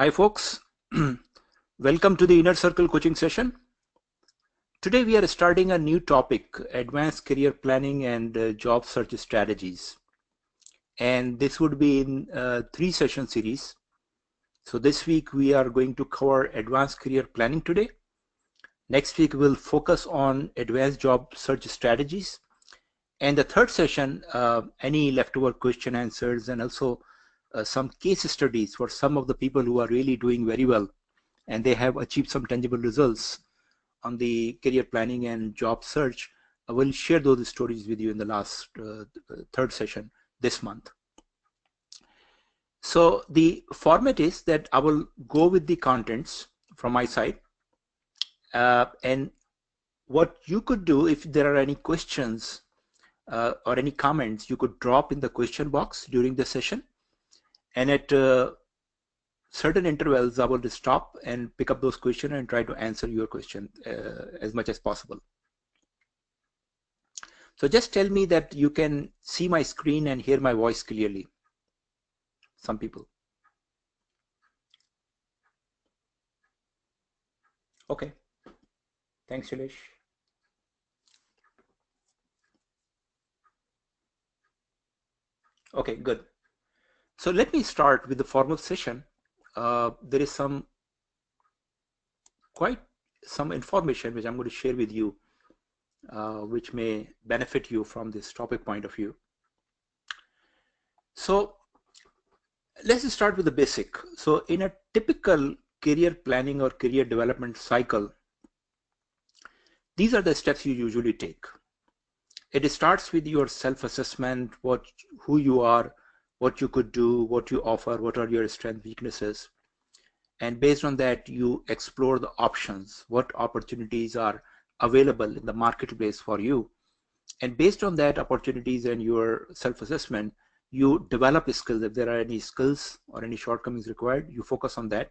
Hi folks, welcome to the Inner Circle coaching session. Today we are starting a new topic, advanced career planning and job search strategies. And this would be in a 3-session series. So this week we are going to cover advanced career planning today. Next week we'll focus on advanced job search strategies. And the third session, any leftover question answers and also some case studies for some of the people who are really doing very well and they have achieved some tangible results on the career planning and job search. I will share those stories with you in the last third session this month. So the format is that I will go with the contents from my side, and what you could do if there are any questions or any comments, you could drop in the question box during the session, and at certain intervals I will stop and pick up those questions and try to answer your question as much as possible. So just tell me that you can see my screen and hear my voice clearly. Some people. Okay. Thanks, Shailesh. Okay, good. So let me start with the formal session. There is quite some information which I'm going to share with you, which may benefit you from this topic point of view. So let's start with the basic. So in a typical career planning or career development cycle, these are the steps you usually take. It starts with your self-assessment, who you are, what you could do, what you offer, what are your strengths, weaknesses. And based on that, you explore the options, what opportunities are available in the marketplace for you. And based on that opportunities and your self-assessment, you develop skills. If there are any skills or any shortcomings required, you focus on that.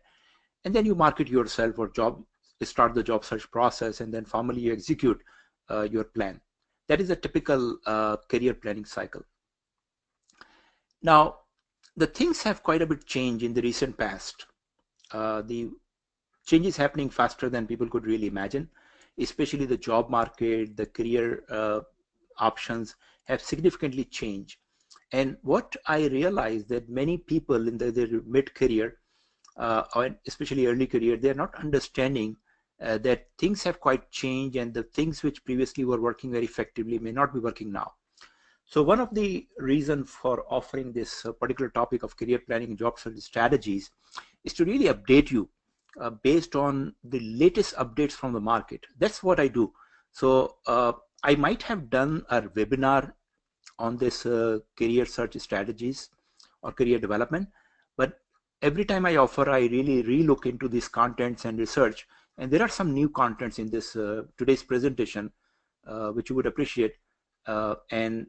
And then you market yourself or start the job search process, and then formally you execute your plan. That is a typical career planning cycle. Now, the things have quite a bit changed in the recent past. The changes happening faster than people could really imagine, especially the job market, the career options have significantly changed. And what I realized that many people in their mid-career, or especially early career, they're not understanding that things have quite changed, and the things which previously were working very effectively may not be working now. So one of the reasons for offering this particular topic of career planning and job search strategies is to really update you based on the latest updates from the market. That's what I do. So I might have done a webinar on this career search strategies or career development, but every time I offer, I really relook into these contents and research, and there are some new contents in this today's presentation which you would appreciate and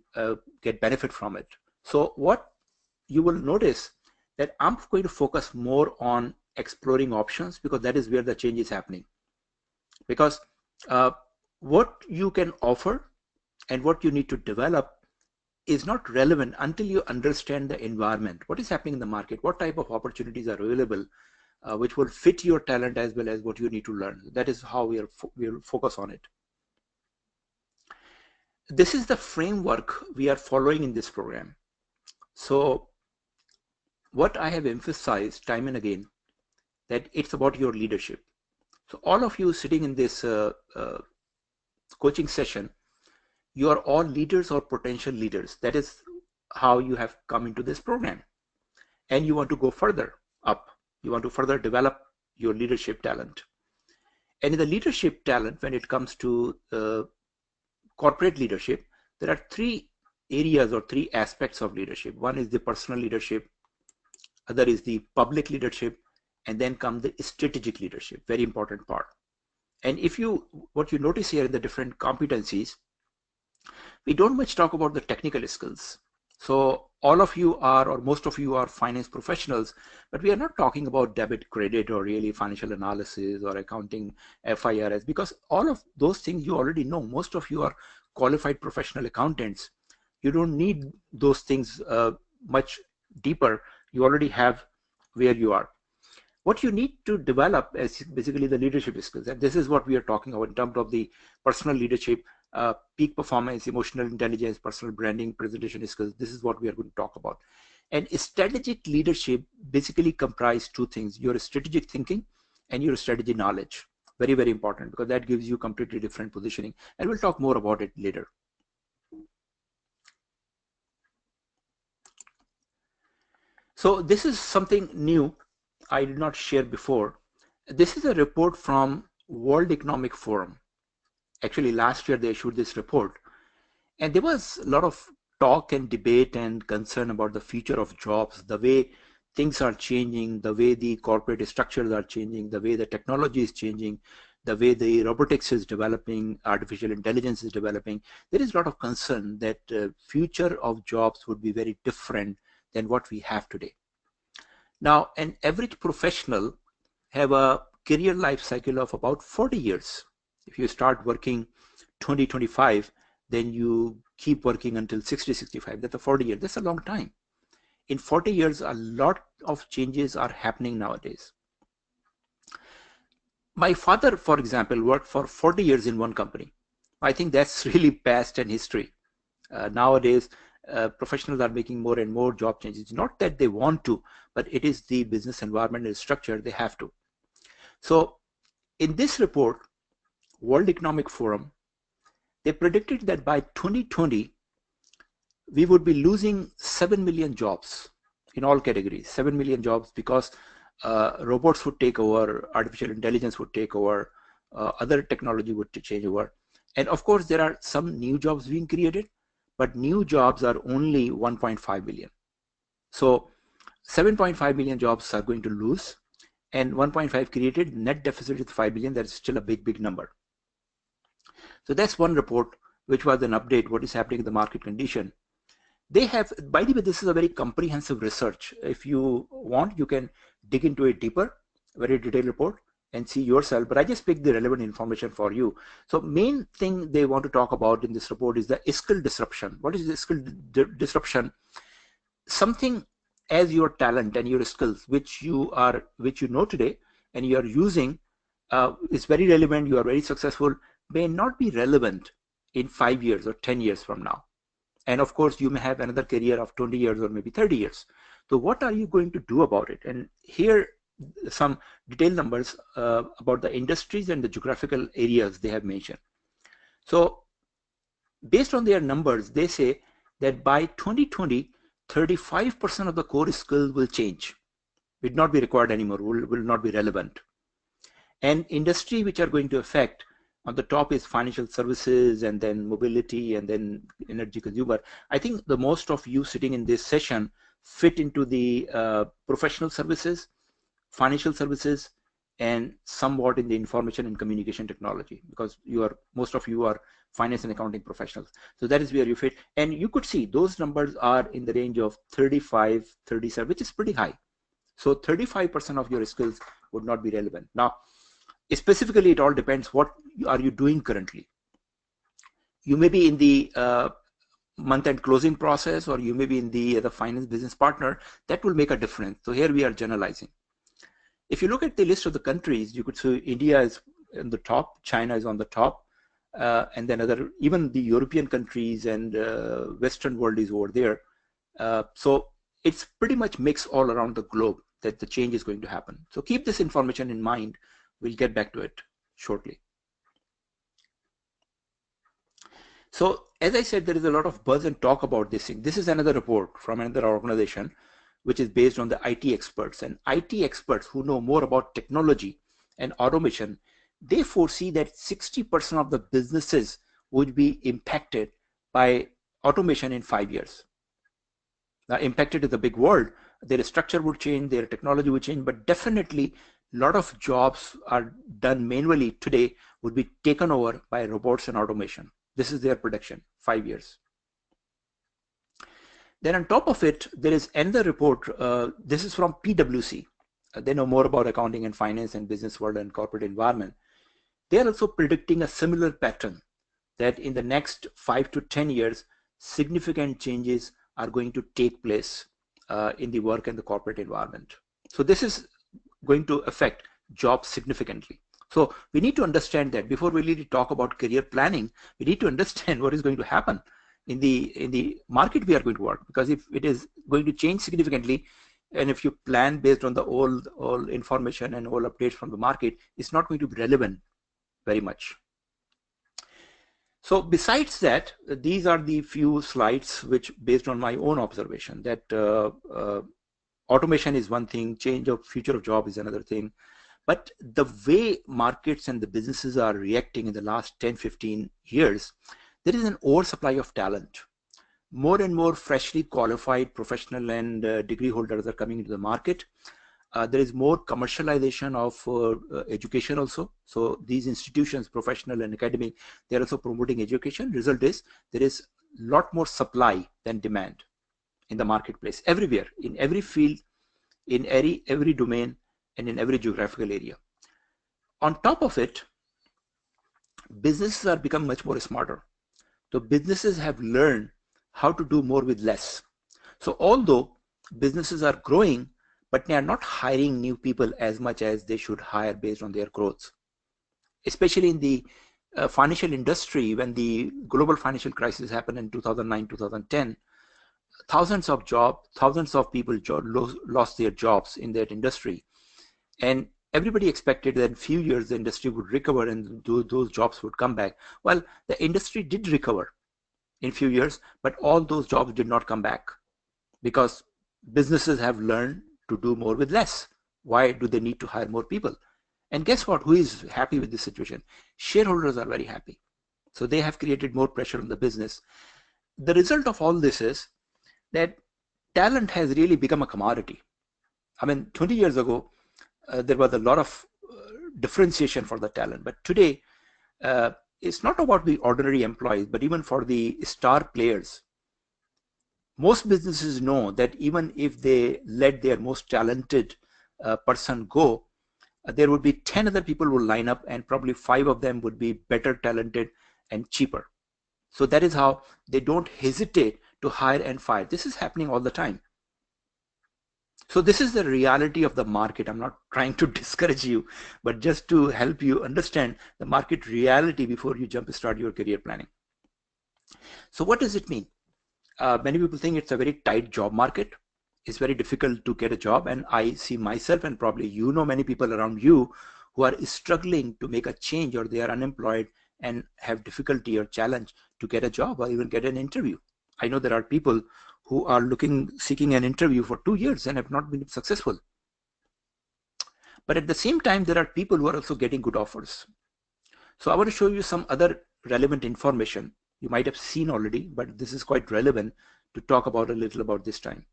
get benefit from it. So what you will notice that I'm going to focus more on exploring options, because that is where the change is happening. Because what you can offer and what you need to develop is not relevant until you understand the environment. What is happening in the market? What type of opportunities are available which will fit your talent as well as what you need to learn? That is how we'll focus on it. This is the framework we are following in this program. So what I have emphasized time and again, that it's about your leadership. So all of you sitting in this coaching session, you are all leaders or potential leaders. That is how you have come into this program. And you want to go further up. You want to further develop your leadership talent. And in the leadership talent, when it comes to corporate leadership, there are 3 areas or 3 aspects of leadership. One is the personal leadership, other is the public leadership, and then come the strategic leadership, very important part. And what you notice here in the different competencies, we don't much talk about the technical skills. So all of you are, or most of you are finance professionals, but we are not talking about debit, credit, or really financial analysis or accounting, FIRS, because all of those things you already know. Most of you are qualified professional accountants. You don't need those things much deeper. You already have where you are. What you need to develop is basically the leadership skills, and this is what we are talking about in terms of the personal leadership, peak performance, emotional intelligence, personal branding, presentation skills. This is what we are going to talk about. And strategic leadership basically comprise two things: your strategic thinking and your strategy knowledge. Very, very important, because that gives you completely different positioning, and we'll talk more about it later. So this is something new I did not share before. This is a report from World Economic Forum. Actually, last year they issued this report, and there was a lot of talk and debate and concern about the future of jobs, the way things are changing, the way the corporate structures are changing, the way the technology is changing, the way the robotics is developing, artificial intelligence is developing. There is a lot of concern that future of jobs would be very different than what we have today. Now, an average professional have a career life cycle of about 40 years. If you start working 2025, then you keep working until 60, 65. That's a 40 years. That's a long time. In 40 years, a lot of changes are happening nowadays. My father, for example, worked for 40 years in one company. I think that's really past and history. Nowadays, professionals are making more and more job changes. Not that they want to, but it is the business environment and structure, they have to. So in this report, World Economic Forum, they predicted that by 2020, we would be losing 7 million jobs in all categories, 7 million jobs, because robots would take over, artificial intelligence would take over, other technology would change over. And of course, there are some new jobs being created, but new jobs are only 1.5 million. So 7.5 million jobs are going to lose, and 1.5 created, net deficit is 5 billion. That is still a big, big number. So that's one report, which was an update, what is happening in the market condition. They have, by the way, this is a very comprehensive research. If you want, you can dig into it deeper, very detailed report, and see yourself, but I just picked the relevant information for you. So main thing they want to talk about in this report is the skill disruption. What is the skill disruption? Something as your talent and your skills, which you know today and you are using, is very relevant, you are very successful, may not be relevant in 5 years or 10 years from now. And of course, you may have another career of 20 years or maybe 30 years. So what are you going to do about it? And here, some detailed numbers about the industries and the geographical areas they have mentioned. So based on their numbers, they say that by 2020, 35% of the core skills will change, will not be required anymore, will not be relevant. And industry which are going to affect, on the top is financial services, and then mobility, and then energy consumer. I think the most of you sitting in this session fit into the professional services, financial services, and somewhat in the information and communication technology, because most of you are finance and accounting professionals. So that is where you fit. And you could see those numbers are in the range of 35, 37, which is pretty high. So 35% of your skills would not be relevant. Now, specifically, it all depends what are you doing currently. You may be in the month-end closing process, or you may be in the finance business partner. That will make a difference. So here we are generalizing. If you look at the list of the countries, you could see India is on the top, China is on the top, and then even the European countries and Western world is over there. So it's pretty much mixed all around the globe that the change is going to happen. So keep this information in mind. We'll get back to it shortly. So as I said, there is a lot of buzz and talk about this thing. This is another report from another organization, which is based on the IT experts. And IT experts who know more about technology and automation, they foresee that 60% of the businesses would be impacted by automation in 5 years. Now, impacted is a big word. Their structure would change, their technology would change, but definitely a lot of jobs are done manually today would be taken over by robots and automation. This is their prediction, 5 years. Then on top of it, there is another report. This is from PwC. They know more about accounting and finance and business world and corporate environment. They are also predicting a similar pattern, that in the next 5 to 10 years, significant changes are going to take place in the work and the corporate environment. So this is going to affect jobs significantly. So we need to understand that before we really talk about career planning, we need to understand what is going to happen in the market we are going to work, because if it is going to change significantly, and if you plan based on the old information and all updates from the market, it's not going to be relevant very much. So besides that, these are the few slides which, based on my own observation, that automation is one thing, change of future of job is another thing. But the way markets and the businesses are reacting in the last 10-15 years, there is an oversupply of talent. More and more freshly qualified professional and degree holders are coming into the market. There is more commercialization of education also. So these institutions, professional and academic, they're also promoting education. Result is there is a lot more supply than demand in the marketplace, everywhere, in every field, in every domain, and in every geographical area. On top of it, businesses are becoming much more smarter. So businesses have learned how to do more with less. So although businesses are growing, but they are not hiring new people as much as they should hire based on their growth. Especially in the financial industry, when the global financial crisis happened in 2009, 2010, thousands of people lost their jobs in that industry. And everybody expected that in a few years the industry would recover and those jobs would come back. Well, the industry did recover in a few years, but all those jobs did not come back because businesses have learned to do more with less. Why do they need to hire more people? And guess what? Who is happy with this situation? Shareholders are very happy. So they have created more pressure on the business. The result of all this is that talent has really become a commodity. I mean, 20 years ago, there was a lot of differentiation for the talent. But today, it's not about the ordinary employees, but even for the star players. Most businesses know that even if they let their most talented person go, there would be 10 other people who will line up, and probably 5 of them would be better talented and cheaper. So that is how they don't hesitate to hire and fire. This is happening all the time. So this is the reality of the market. I'm not trying to discourage you, but just to help you understand the market reality before you start your career planning. So what does it mean? Many people think it's a very tight job market. It's very difficult to get a job, and I see myself, and probably you know many people around you who are struggling to make a change, or they are unemployed and have difficulty or challenge to get a job or even get an interview. I know there are people who are seeking an interview for 2 years and have not been successful. But at the same time, there are people who are also getting good offers. So I want to show you some other relevant information you might have seen already, but this is quite relevant to talk about a little about this time.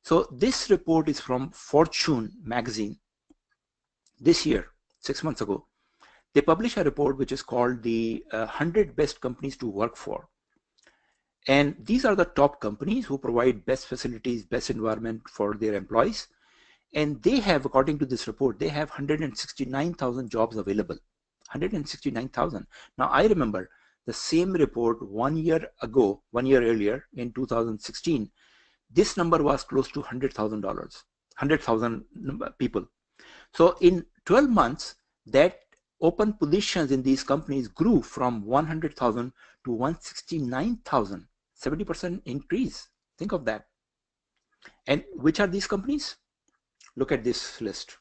So this report is from Fortune magazine. This year, 6 months ago, they published a report which is called the 100 Best Companies to Work For. And these are the top companies who provide best facilities, best environment for their employees. And they have, according to this report, they have 169,000 jobs available. 169,000. Now I remember the same report 1 year earlier in 2016, this number was close to $100,000, 100,000 people. So in 12 months, that open positions in these companies grew from 100,000 to 169,000, 70% increase. Think of that. And which are these companies? Look at this list.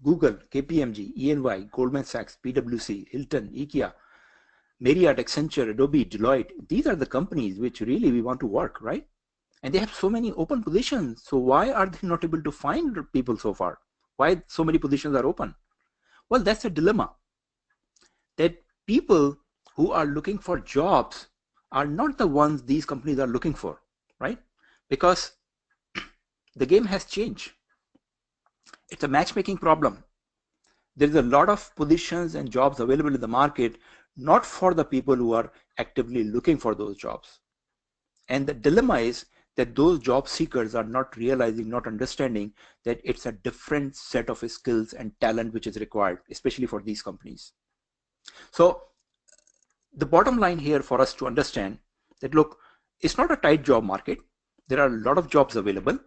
Google, KPMG, EY, Goldman Sachs, PwC, Hilton, IKEA, Marriott, Accenture, Adobe, Deloitte. These are the companies which really we want to work, right? And they have so many open positions. So why are they not able to find people so far? Why so many positions are open? Well, that's a dilemma. That people who are looking for jobs are not the ones these companies are looking for, right? Because the game has changed. It's a matchmaking problem. There's a lot of positions and jobs available in the market, not for the people who are actively looking for those jobs. And the dilemma is that those job seekers are not realizing, not understanding that it's a different set of skills and talent which is required, especially for these companies. So the bottom line here for us to understand that, look, it's not a tight job market. There are a lot of jobs available.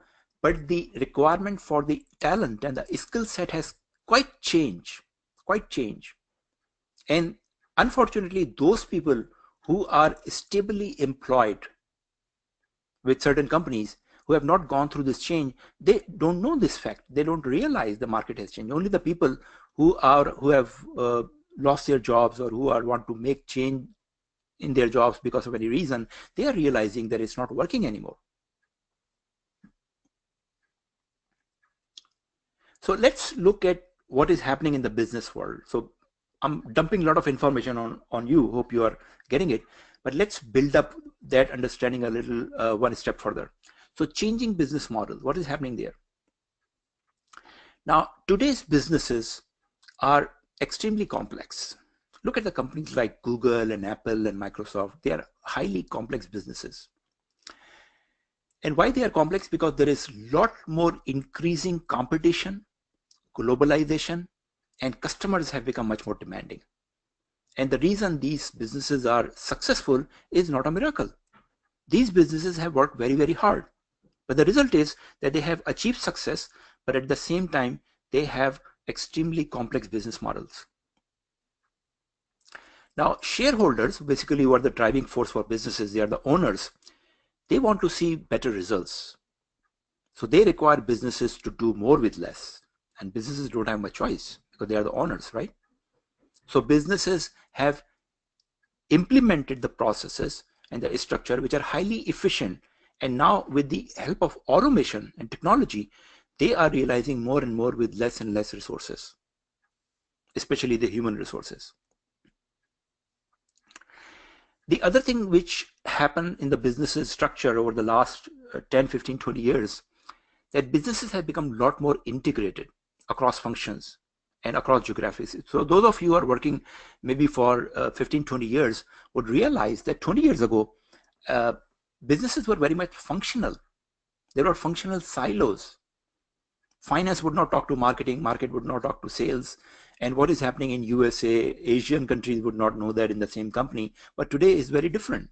but the requirement for the talent and the skill set has quite changed. And unfortunately, those people who are stably employed with certain companies who have not gone through this change, they don't know this fact. They don't realize the market has changed. Only the people who have lost their jobs, or who want to make change in their jobs because of any reason, they are realizing that it's not working anymore. So let's look at what is happening in the business world. So I'm dumping a lot of information on you. Hope you are getting it. But let's build up that understanding a little one step further. So changing business model, what is happening there? Now, today's businesses are extremely complex. Look at the companies like Google and Apple and Microsoft. They are highly complex businesses. And why they are complex? Because there is a lot more increasing competition, globalization, and customers have become much more demanding. And the reason these businesses are successful is not a miracle. These businesses have worked very, very hard. But the result is that they have achieved success, but at the same time, they have extremely complex business models. Now, shareholders, basically who are the driving force for businesses, they are the owners, they want to see better results. So they require businesses to do more with less. And businesses don't have much choice because they are the owners, right? So businesses have implemented the processes and the structure which are highly efficient. And now with the help of automation and technology, they are realizing more and more with less and less resources, especially the human resources. The other thing which happened in the business structure over the last 10, 15, 20 years, that businesses have become a lot more integrated across functions and across geographies. So those of you who are working maybe for 15, 20 years would realize that 20 years ago, businesses were very much functional. There were functional silos. Finance would not talk to marketing, market would not talk to sales. And what is happening in USA, Asian countries would not know that in the same company. But today is very different.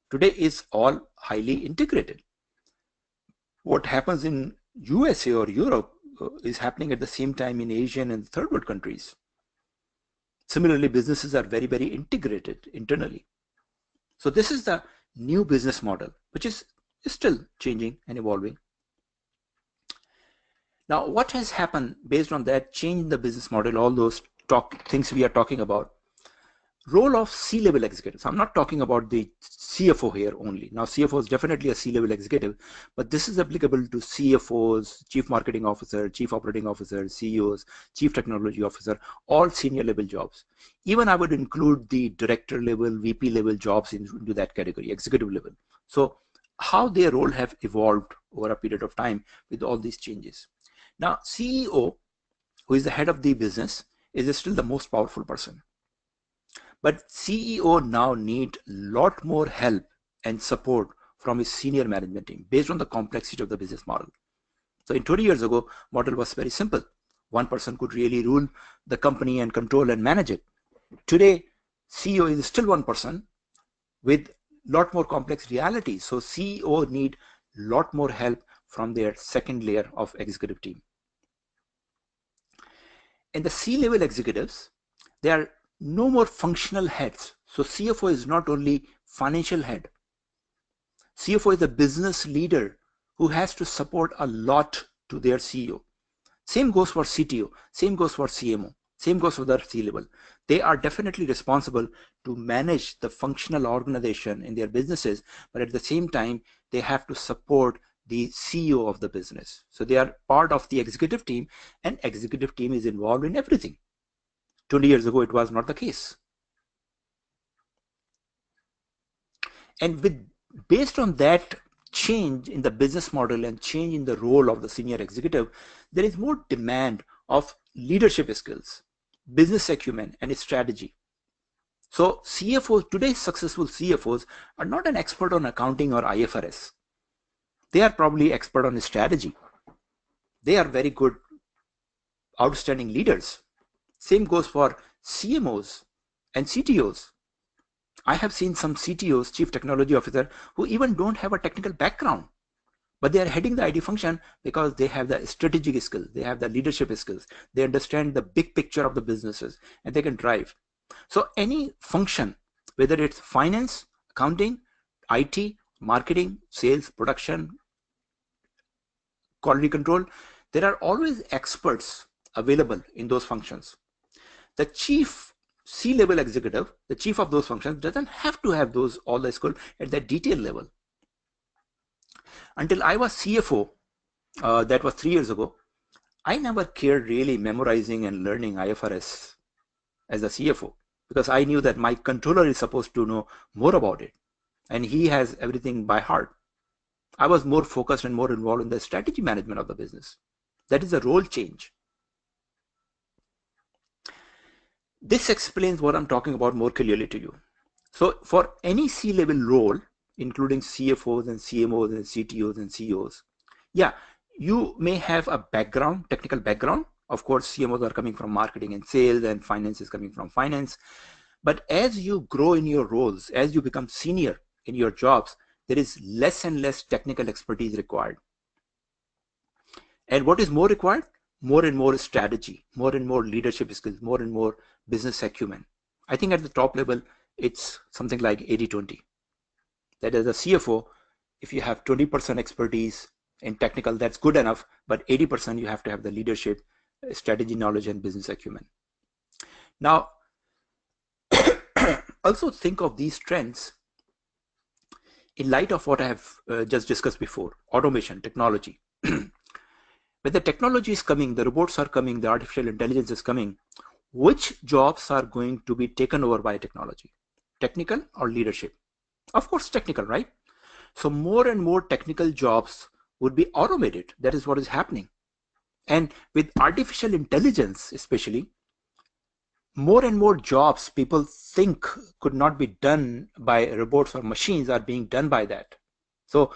Today is all highly integrated. What happens in USA or Europe is happening at the same time in Asian and third world countries. Similarly, businesses are very, very integrated internally. So this is the new business model, which is still changing and evolving. Now, what has happened based on that change in the business model, all those things we are talking about? Role of C-level executives. I'm not talking about the CFO here only. Now, CFO is definitely a C-level executive, but this is applicable to CFOs, Chief Marketing Officer, Chief Operating Officer, CEOs, Chief Technology Officer, all senior level jobs. Even I would include the director level, VP level jobs into that category, executive level. So how their role have evolved over a period of time with all these changes. Now, CEO, who is the head of the business, is still the most powerful person. But CEO now need a lot more help and support from his senior management team based on the complexity of the business model. So in 20 years ago, model was very simple. One person could really rule the company and control and manage it. Today, CEO is still one person with a lot more complex realities. So CEO need a lot more help from their second layer of executive team. And the C-level executives, they are no more functional heads. So CFO is not only financial head. CFO is a business leader who has to support a lot to their CEO. Same goes for CTO, same goes for CMO, same goes for the C-level. They are definitely responsible to manage the functional organization in their businesses, but at the same time, they have to support the CEO of the business. So they are part of the executive team, and executive team is involved in everything. 20 years ago, it was not the case. And based on that change in the business model and change in the role of the senior executive, there is more demand of leadership skills, business acumen, and strategy. So CFOs, today's successful CFOs are not an expert on accounting or IFRS. They are probably expert on strategy. They are very good, outstanding leaders. Same goes for CMOs and CTOs. I have seen some CTOs, Chief Technology Officer, who even don't have a technical background, But they are heading the IT function because they have the strategic skills, they have the leadership skills, they understand the big picture of the businesses, and they can drive. So any function, whether it's finance, accounting, IT, marketing, sales, production, quality control, there are always experts available in those functions. The chief C-level executive, the chief of those functions, doesn't have to have those all the skill at that detail level. Until I was CFO, that was 3 years ago, I never cared really memorizing and learning IFRS as a CFO, because I knew that my controller is supposed to know more about it and he has everything by heart. I was more focused and more involved in the strategy management of the business. That is a role change. This explains what I'm talking about more clearly to you. So for any C-level role, including CFOs and CMOs and CTOs and CEOs, yeah, you may have a background, technical background. Of course, CMOs are coming from marketing and sales, and finance is coming from finance. But as you grow in your roles, as you become senior in your jobs, there is less and less technical expertise required. And what is more required? More and more strategy, more and more leadership skills, more and more business acumen. I think at the top level, it's something like 80-20. That as a CFO, if you have 20% expertise in technical, that's good enough, but 80% you have to have the leadership, strategy knowledge, and business acumen. Now, also think of these trends in light of what I have just discussed before: automation, technology. When the technology is coming, the robots are coming, the artificial intelligence is coming, which jobs are going to be taken over by technology? Technical or leadership? Of course, technical, right? So more and more technical jobs would be automated. That is what is happening. And with artificial intelligence, especially, more and more jobs people think could not be done by robots or machines are being done by that. So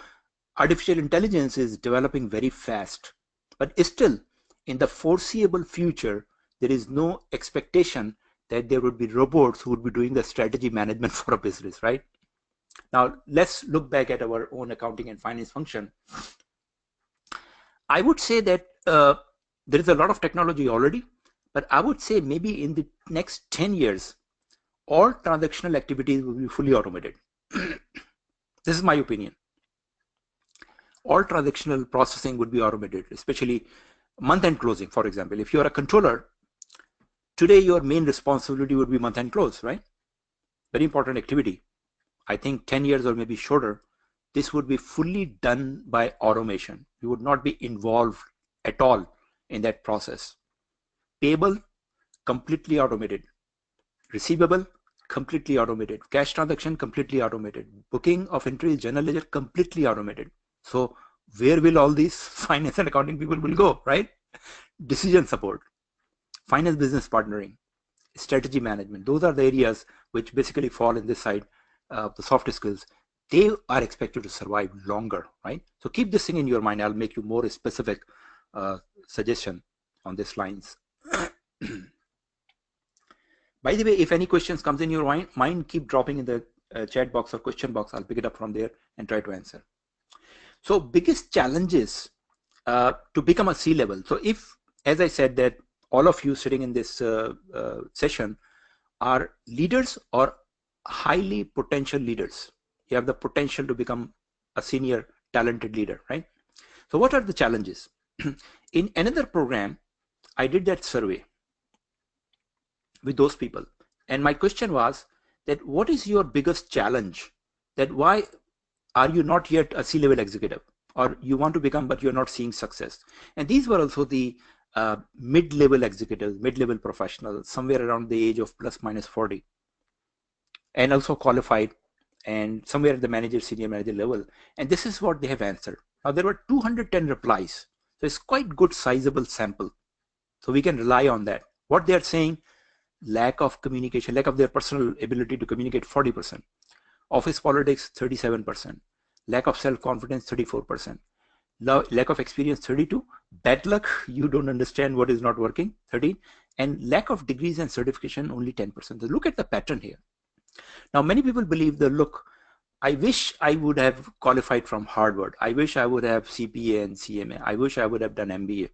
artificial intelligence is developing very fast, but still in the foreseeable future, there is no expectation that there would be robots who would be doing the strategy management for a business, right? Now, let's look back at our own accounting and finance function. I would say that there is a lot of technology already, but I would say maybe in the next 10 years, all transactional activities will be fully automated. This is my opinion. All transactional processing would be automated, especially month-end closing, for example. If you're a controller, today your main responsibility would be month-end close, right? Very important activity. I think 10 years or maybe shorter, this would be fully done by automation. You would not be involved at all in that process. Payable, completely automated. Receivable, completely automated. Cash transaction, completely automated. Booking of entries, general ledger, completely automated. So where will all these finance and accounting people will go, right? Decision support, finance business partnering, strategy management. Those are the areas which basically fall in this side of the soft skills. They are expected to survive longer, right? So keep this thing in your mind. I'll make you more specific suggestion on these lines. By the way, if any questions comes in your mind, keep dropping in the chat box or question box. I'll pick it up from there and try to answer. So biggest challenges to become a C-level. So if, as I said, that all of you sitting in this session are leaders or highly potential leaders, you have the potential to become a senior talented leader, right? So what are the challenges? In another program, I did that survey with those people, and my question was that what is your biggest challenge? That why are you not yet a C-level executive, or you want to become but you're not seeing success? And these were also the mid-level executives, mid-level professionals, somewhere around the age of plus minus 40, and also qualified, and somewhere at the manager, senior manager level. And this is what they have answered. Now there were 210 replies, so it's quite good sizable sample, so we can rely on that. What they are saying: lack of communication, lack of their personal ability to communicate, 40%, office politics, 37%, lack of self-confidence, 34%, lack of experience, 32, bad luck, you don't understand what is not working, 13, and lack of degrees and certification, only 10%. So look at the pattern here. Now many people believe that, look, I wish I would have qualified from Harvard. I wish I would have CPA and CMA. I wish I would have done MBA.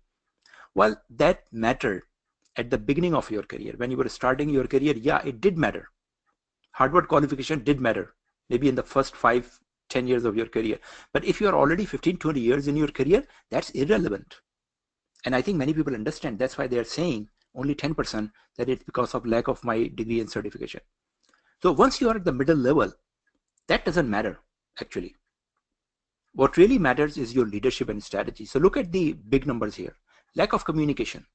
Well, that mattered at the beginning of your career. When you were starting your career, yeah, it did matter. Harvard qualification did matter, maybe in the first 5-10 years of your career. But if you are already 15-20 years in your career, that's irrelevant. And I think many people understand that's why they are saying only 10% that it's because of lack of my degree and certification. So once you are at the middle level, that doesn't matter actually. What really matters is your leadership and strategy. So look at the big numbers here. Lack of communication,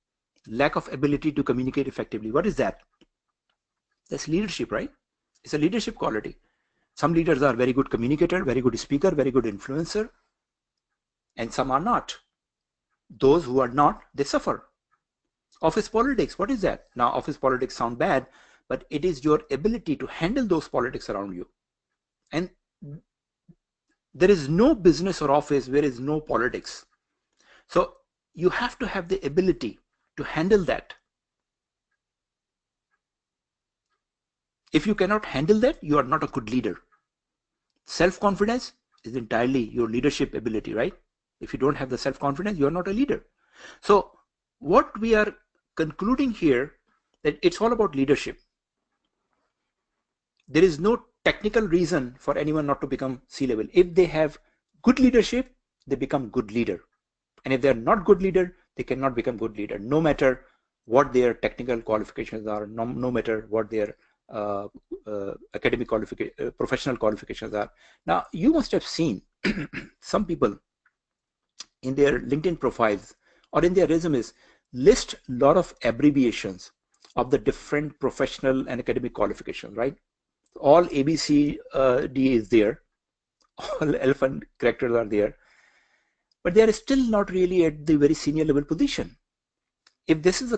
lack of ability to communicate effectively. What is that? That's leadership, right? It's a leadership quality. Some leaders are very good communicator, very good speaker, very good influencer, and some are not. Those who are not, they suffer. Office politics, what is that? Now, office politics sound bad, but it is your ability to handle those politics around you. And there is no business or office where there is no politics. So you have to have the ability to handle that. If you cannot handle that, you are not a good leader. Self-confidence is entirely your leadership ability, right? If you don't have the self-confidence, you are not a leader. So what we are concluding here, that it's all about leadership. There is no technical reason for anyone not to become C-level. If they have good leadership, they become good leader. And if they're not good leader, they cannot become good leader, no matter what their technical qualifications are, no matter what their academic qualification, professional qualifications are. Now, you must have seen some people in their LinkedIn profiles or in their resumes list a lot of abbreviations of the different professional and academic qualifications, right? All ABCD is there, all elephant characters are there, but they are still not really at the very senior level position. If this is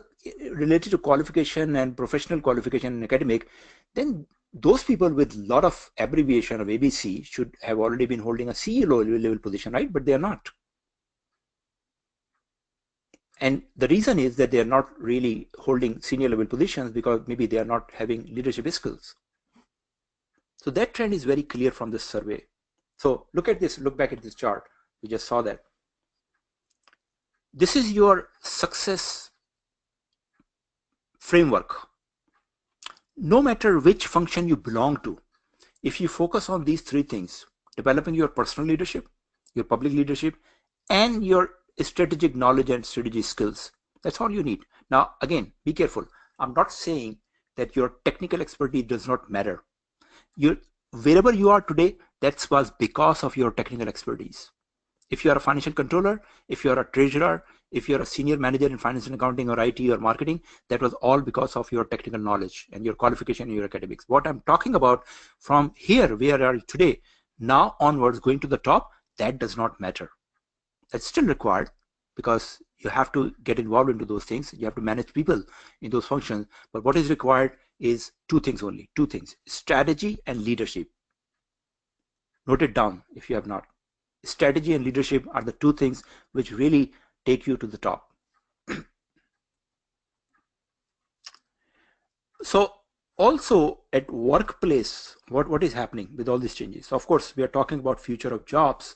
related to qualification and professional qualification and academic, then those people with a lot of abbreviation of ABC should have already been holding a CEO level position, right? But they are not. And the reason is that they are not really holding senior level positions because maybe they are not having leadership skills. So that trend is very clear from this survey. So look at this, look back at this chart. We just saw that. This is your success framework. No matter which function you belong to, if you focus on these three things, developing your personal leadership, your public leadership, and your strategic knowledge and strategy skills, that's all you need. Now, again, be careful. I'm not saying that your technical expertise does not matter. Wherever you are today, that was because of your technical expertise. If you are a financial controller, if you are a treasurer, if you're a senior manager in finance and accounting or IT or marketing, that was all because of your technical knowledge and your qualification and your academics. What I'm talking about from here, where are you today, now onwards, going to the top, that does not matter. That's still required because you have to get involved into those things. You have to manage people in those functions. But what is required is two things only, two things, strategy and leadership. Note it down if you have not. Strategy and leadership are the two things which really take you to the top. So also at workplace, what is happening with all these changes? So of course, we are talking about future of jobs,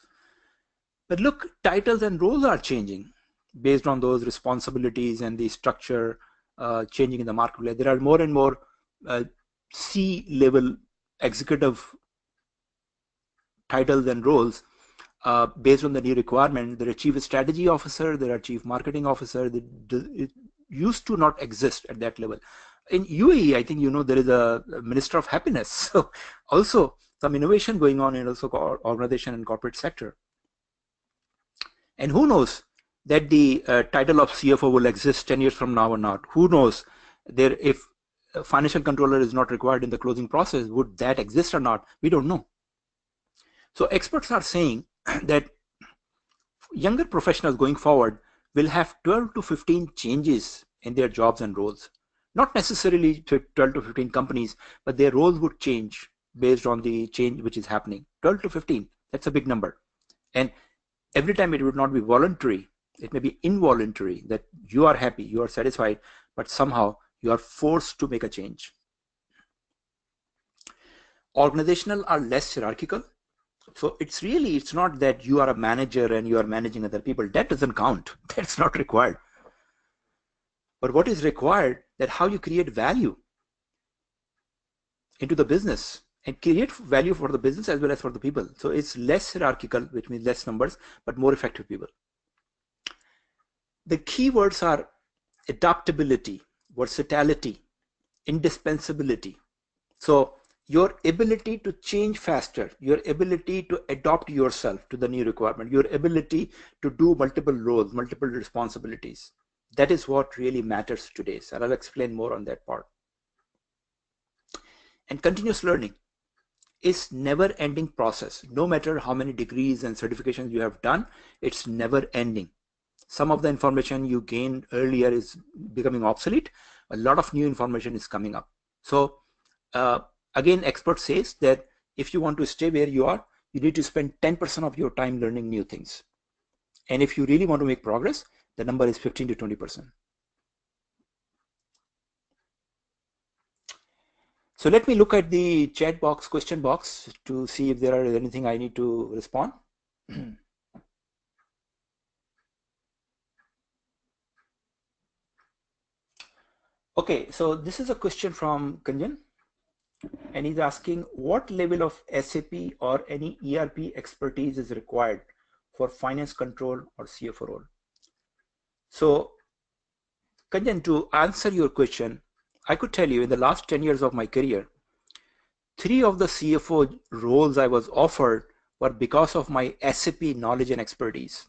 but look, titles and roles are changing based on those responsibilities and the structure changing in the marketplace. There are more and more C-level executive titles and roles based on the new requirement. There are chief strategy officer, there are chief marketing officer. It used to not exist at that level. In UAE, I think you know there is a minister of happiness. So also some innovation going on in also organization and corporate sector. And who knows that the title of CFO will exist 10 years from now or not? Who knows there if a financial controller is not required in the closing process, would that exist or not? We don't know. So experts are saying that younger professionals going forward will have 12 to 15 changes in their jobs and roles. Not necessarily 12 to 15 companies, but their roles would change based on the change which is happening. 12 to 15, that's a big number. And every time it would not be voluntary, it may be involuntary, that you are happy, you are satisfied, but somehow you are forced to make a change. Organizational are less hierarchical. So it's not that you are a manager and you are managing other people. That doesn't count. That's not required. But what is required, that how you create value into the business and create value for the business as well as for the people. So it's less hierarchical, which means less numbers, but more effective people. The keywords are adaptability, versatility, indispensability. So your ability to change faster, your ability to adapt yourself to the new requirement, your ability to do multiple roles, multiple responsibilities. That is what really matters today. So I'll explain more on that part. And continuous learning is never ending process. No matter how many degrees and certifications you have done, it's never ending. Some of the information you gained earlier is becoming obsolete. A lot of new information is coming up. So again, expert says that if you want to stay where you are, you need to spend 10% of your time learning new things. And if you really want to make progress, the number is 15 to 20%. So let me look at the chat box, question box, to see if there is anything I need to respond. Okay, so this is a question from Kunjan, and he's asking what level of SAP or any ERP expertise is required for finance control or CFO role. So Kunjan, to answer your question, I could tell you in the last 10 years of my career, 3 of the CFO roles I was offered were because of my SAP knowledge and expertise.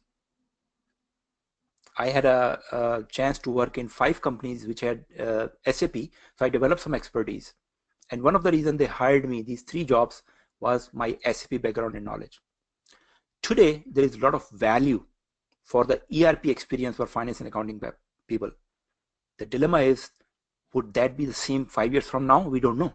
I had a chance to work in 5 companies which had SAP, so I developed some expertise. And one of the reasons they hired me, these 3 jobs, was my SAP background and knowledge. Today, there is a lot of value for the ERP experience for finance and accounting people. The dilemma is, would that be the same 5 years from now? We don't know.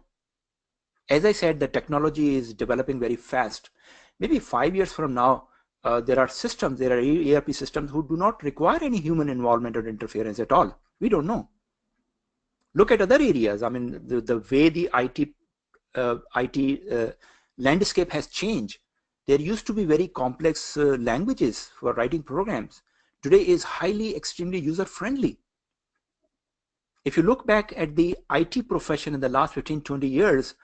As I said, the technology is developing very fast. Maybe 5 years from now, there are ERP systems who do not require any human involvement or interference at all. We don't know. Look at other areas. I mean, the way the IT landscape has changed. There used to be very complex languages for writing programs. Today is extremely user-friendly. If you look back at the IT profession in the last 15, 20 years,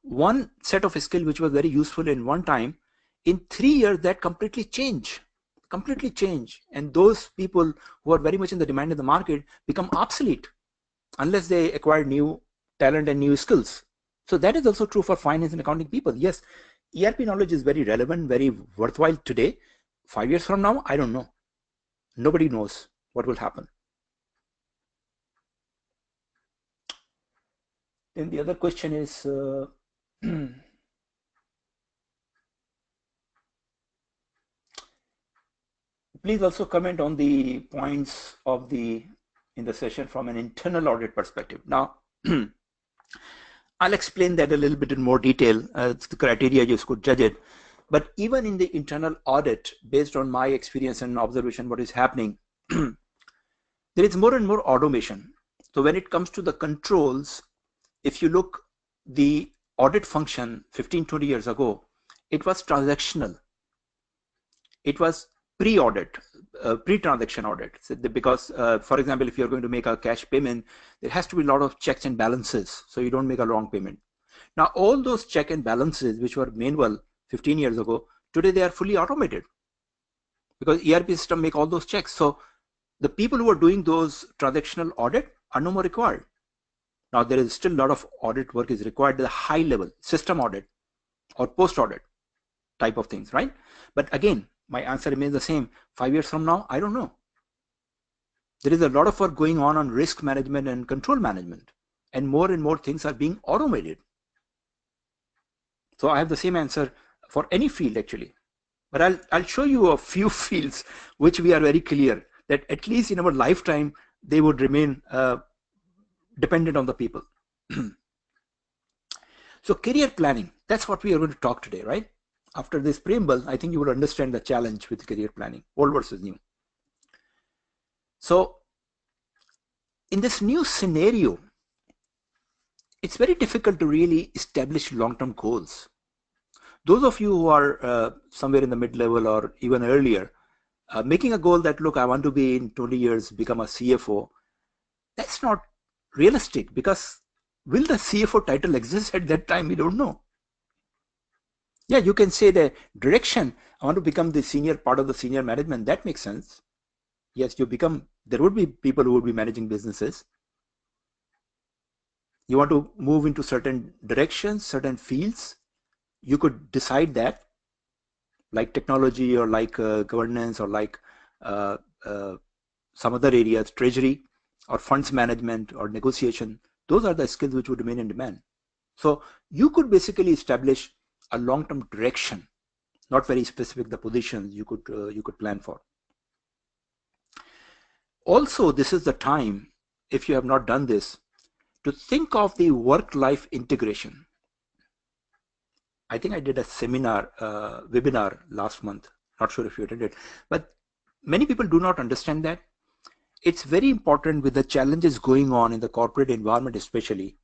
one set of skill which was very useful in one time, in 3 years that completely changed. And those people who are very much in the demand in the market become obsolete unless they acquire new talent and new skills. So that is also true for finance and accounting people. Yes, ERP knowledge is very relevant, very worthwhile today. 5 years from now, I don't know. Nobody knows what will happen. Then the other question is, please also comment on the points of in the session from an internal audit perspective. Now, I'll explain that a little bit in more detail. It's the criteria you could judge it. But even in the internal audit, based on my experience and observation, what is happening, there is more and more automation. So when it comes to the controls, if you look, the audit function 15, 20 years ago, it was transactional. It was pre-audit, pre-transaction audit. So because, for example, if you're going to make a cash payment, there has to be a lot of checks and balances, so you don't make a wrong payment. Now, all those check and balances, which were manual 15 years ago, today they are fully automated because ERP system make all those checks. So the people who are doing those transactional audit are no more required. Now, there is still a lot of audit work is required at the high level, system audit or post-audit type of things, right? But again, my answer remains the same. 5 years from now, I don't know. There is a lot of work going on risk management and control management, and more things are being automated. So I have the same answer for any field actually. But I'll show you a few fields which we are very clear that at least in our lifetime, they would remain dependent on the people. So career planning, that's what we are going to talk today, right? After this preamble, I think you will understand the challenge with career planning, old versus new. So in this new scenario, it's very difficult to really establish long-term goals. Those of you who are somewhere in the mid-level or even earlier, making a goal that, look, I want to be in 20 years, become a CFO, that's not realistic, because will the CFO title exist at that time? We don't know. Yeah, you can say the direction, I want to become the senior part of the senior management. That makes sense. Yes, there would be people who would be managing businesses. You want to move into certain directions, certain fields, you could decide that, like technology or like governance or like uh, uh, some other areas, treasury or funds management or negotiation. Those are the skills which would remain in demand. So you could basically establish a long-term direction, not very specific the positions you could plan for. Also, this is the time, if you have not done this, to think of the work-life integration. I think I did a seminar, webinar last month. Not sure if you attended, but many people do not understand that. It's very important with the challenges going on in the corporate environment, especially.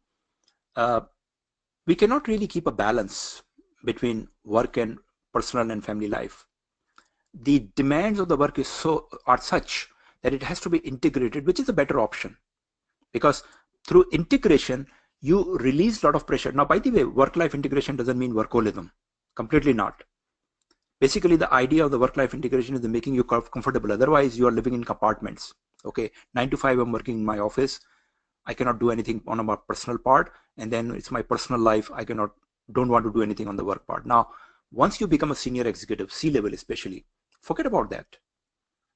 We cannot really keep a balance between work and personal and family life. The demands of the work are such that it has to be integrated, which is a better option, because through integration you release a lot of pressure. Now, by the way, work-life integration doesn't mean workaholism. Completely not. Basically, the idea of the work-life integration is making you comfortable. Otherwise, you are living in compartments. Okay, 9 to 5, I'm working in my office. I cannot do anything on my personal part, and then it's my personal life. I don't want to do anything on the work part. Now, once you become a senior executive, C-level especially, forget about that.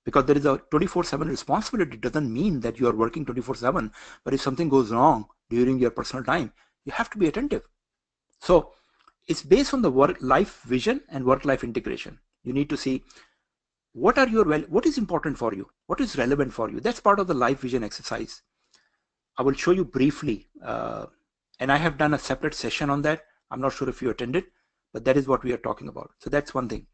Because there is a 24/7 responsibility. It doesn't mean that you are working 24/7, but if something goes wrong during your personal time, you have to be attentive. So it's based on the work-life vision and work-life integration. You need to see what is important for you, what is relevant for you. That's part of the life vision exercise. I will show you briefly, and I have done a separate session on that. I'm not sure if you attended, but that is what we are talking about. So that's one thing.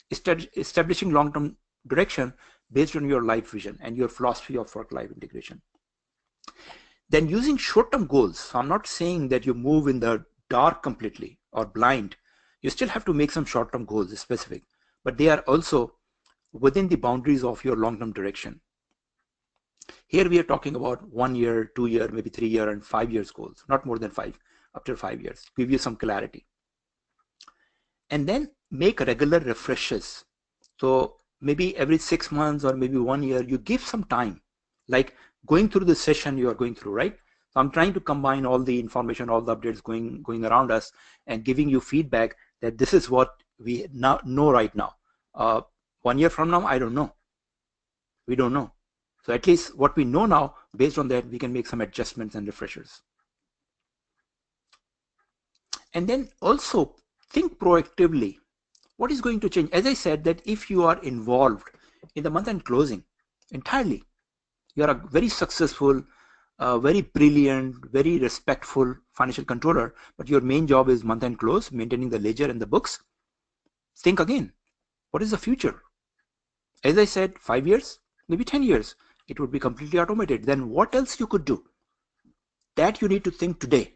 Establishing long-term direction based on your life vision and your philosophy of work-life integration. Then using short-term goals. So I'm not saying that you move in the dark completely or blind. You still have to make some short-term goals specific, but they are also within the boundaries of your long-term direction. Here we are talking about 1 year, 2 year, maybe 3 year and 5 years goals, not more than 5, after 5 years, give you some clarity. And then make regular refreshes. So maybe every 6 months or maybe 1 year, you give some time, like going through the session you are going through, right? So I'm trying to combine all the information, all the updates going around us, and giving you feedback that this is what we now know right now. 1 year from now, I don't know. We don't know. So at least what we know now, based on that, we can make some adjustments and refreshers. And then also think proactively. What is going to change? As I said, that if you are involved in the month-end closing entirely, you are a very successful, very brilliant, very respectful financial controller, but your main job is month-end close, maintaining the ledger and the books. Think again. What is the future? As I said, 5 years, maybe 10 years, it would be completely automated. Then what else you could do? That you need to think today.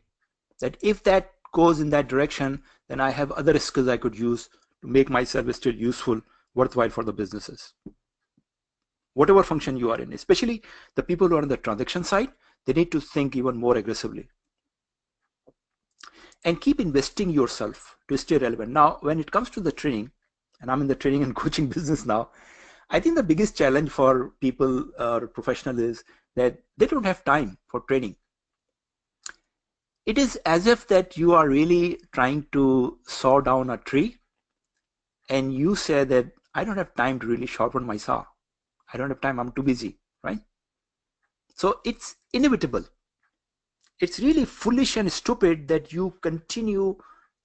That if that goes in that direction, then I have other skills I could use to make myself still useful, worthwhile for the businesses. Whatever function you are in, especially the people who are on the transaction side, they need to think even more aggressively. And keep investing yourself to stay relevant. Now, when it comes to the training, and I'm in the training and coaching business now, I think the biggest challenge for people or professionals is that they don't have time for training. It is as if that you are really trying to saw down a tree and you say that I don't have time to really sharpen my saw. I don't have time, I'm too busy, right? So it's inevitable. It's really foolish and stupid that you continue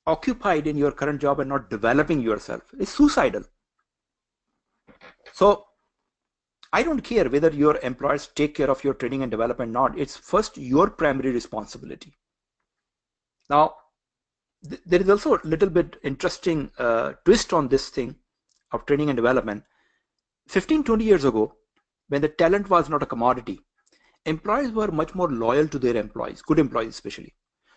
occupied in your current job and not developing yourself. It's suicidal. So I don't care whether your employers take care of your training and development or not. It's first your primary responsibility. Now, there is also a little bit interesting twist on this thing of training and development. 15, 20 years ago, when the talent was not a commodity, employers were much more loyal to their employees, good employees especially.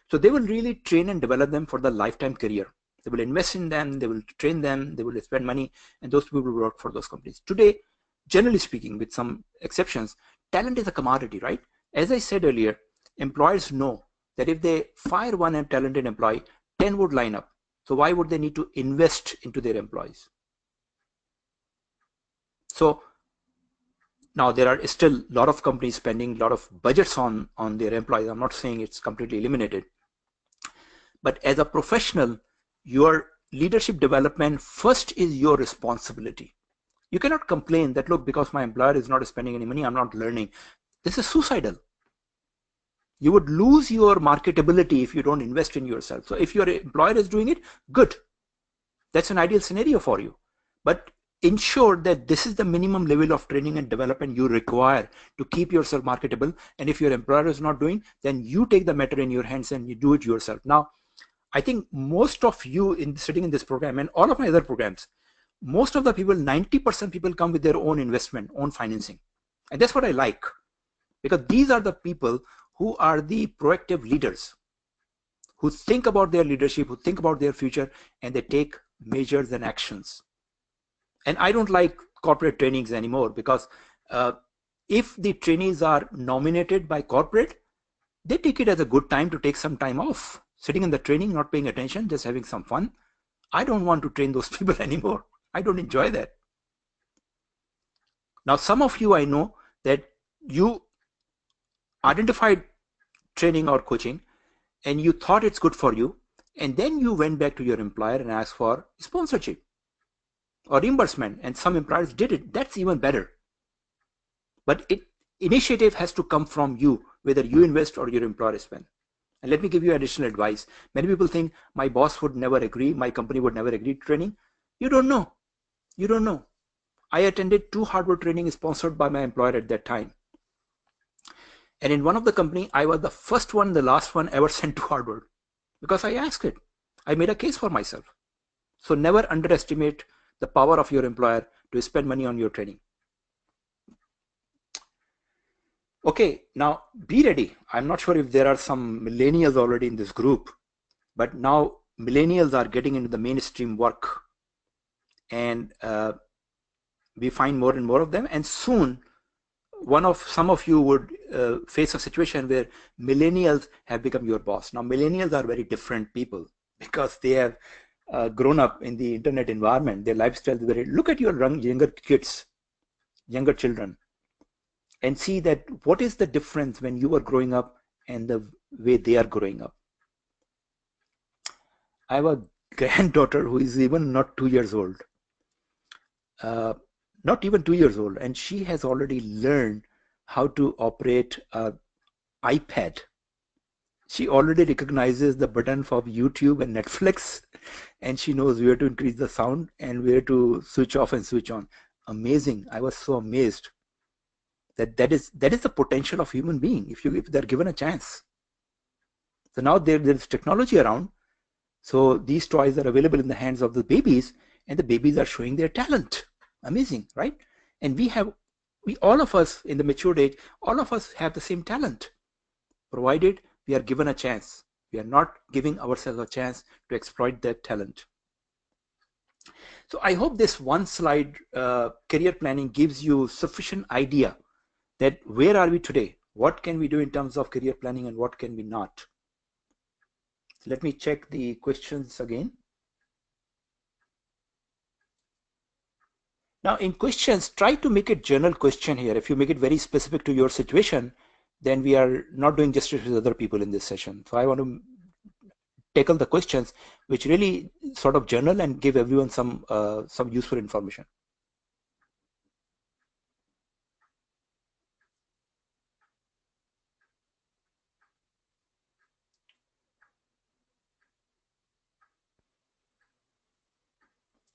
So they will really train and develop them for the lifetime career. They will invest in them, they will train them, they will spend money, and those people will work for those companies. Today, generally speaking, with some exceptions, talent is a commodity, right? As I said earlier, employers know that if they fire one talented employee, 10 would line up. So why would they need to invest into their employees? So now there are still a lot of companies spending a lot of budgets on their employees. I'm not saying it's completely eliminated, but as a professional, your leadership development first is your responsibility. You cannot complain that, look, because my employer is not spending any money, I'm not learning. This is suicidal. You would lose your marketability if you don't invest in yourself. So if your employer is doing it, good. That's an ideal scenario for you. But ensure that this is the minimum level of training and development you require to keep yourself marketable. And if your employer is not doing, then you take the matter in your hands and you do it yourself. Now, I think most of you sitting in this program and all of my other programs, most of the people, 90% people come with their own investment, own financing. And that's what I like, because these are the people who are the proactive leaders, who think about their leadership, who think about their future, and they take measures and actions. And I don't like corporate trainings anymore, because if the trainees are nominated by corporate, they take it as a good time to take some time off, sitting in the training, not paying attention, just having some fun. I don't want to train those people anymore. I don't enjoy that. Now, some of you, I know that you identified training or coaching and you thought it's good for you, and then you went back to your employer and asked for sponsorship or reimbursement, and some employers did it. That's even better. But initiative has to come from you, whether you invest or your employer spend. And let me give you additional advice. Many people think my boss would never agree, my company would never agree to training. You don't know. You don't know. I attended 2 Harvard trainings sponsored by my employer at that time. And in one of the company, I was the first one, the last one ever sent to Harvard, because I asked it. I made a case for myself. So never underestimate the power of your employer to spend money on your training. Okay, now be ready. I'm not sure if there are some millennials already in this group, but now millennials are getting into the mainstream work, and we find more and more of them. And soon, some of you would face a situation where millennials have become your boss. Now, millennials are very different people, because they have grown up in the internet environment. Their lifestyle is very. Look at your younger kids, younger children, and see that what is the difference when you are growing up and the way they are growing up. I have a granddaughter who is even not 2 years old. Not even 2 years old, and she has already learned how to operate an iPad. She already recognizes the button for YouTube and Netflix, and she knows where to increase the sound and where to switch off and switch on. Amazing. I was so amazed that is the potential of human being if they're given a chance. So now there's technology around. So these toys are available in the hands of the babies, and the babies are showing their talent. Amazing, right? And all of us in the matured age, all of us have the same talent, provided we are given a chance. We are not giving ourselves a chance to exploit that talent. So I hope this one slide career planning gives you sufficient idea that where are we today? What can we do in terms of career planning and what can we not? So let me check the questions again. Now in questions, try to make it general question here. If you make it very specific to your situation, then we are not doing justice with other people in this session. So I want to tackle the questions which really sort of general and give everyone some useful information.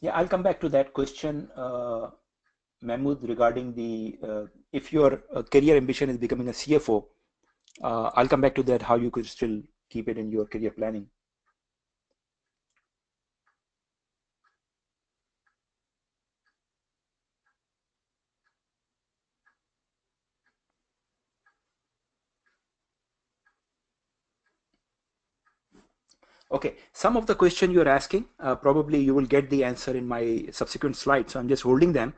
Yeah, I'll come back to that question, Mahmood, regarding the if your career ambition is becoming a CFO. I'll come back to that, how you could still keep it in your career planning. Okay, some of the question you're asking, probably you will get the answer in my subsequent slides. So I'm just holding them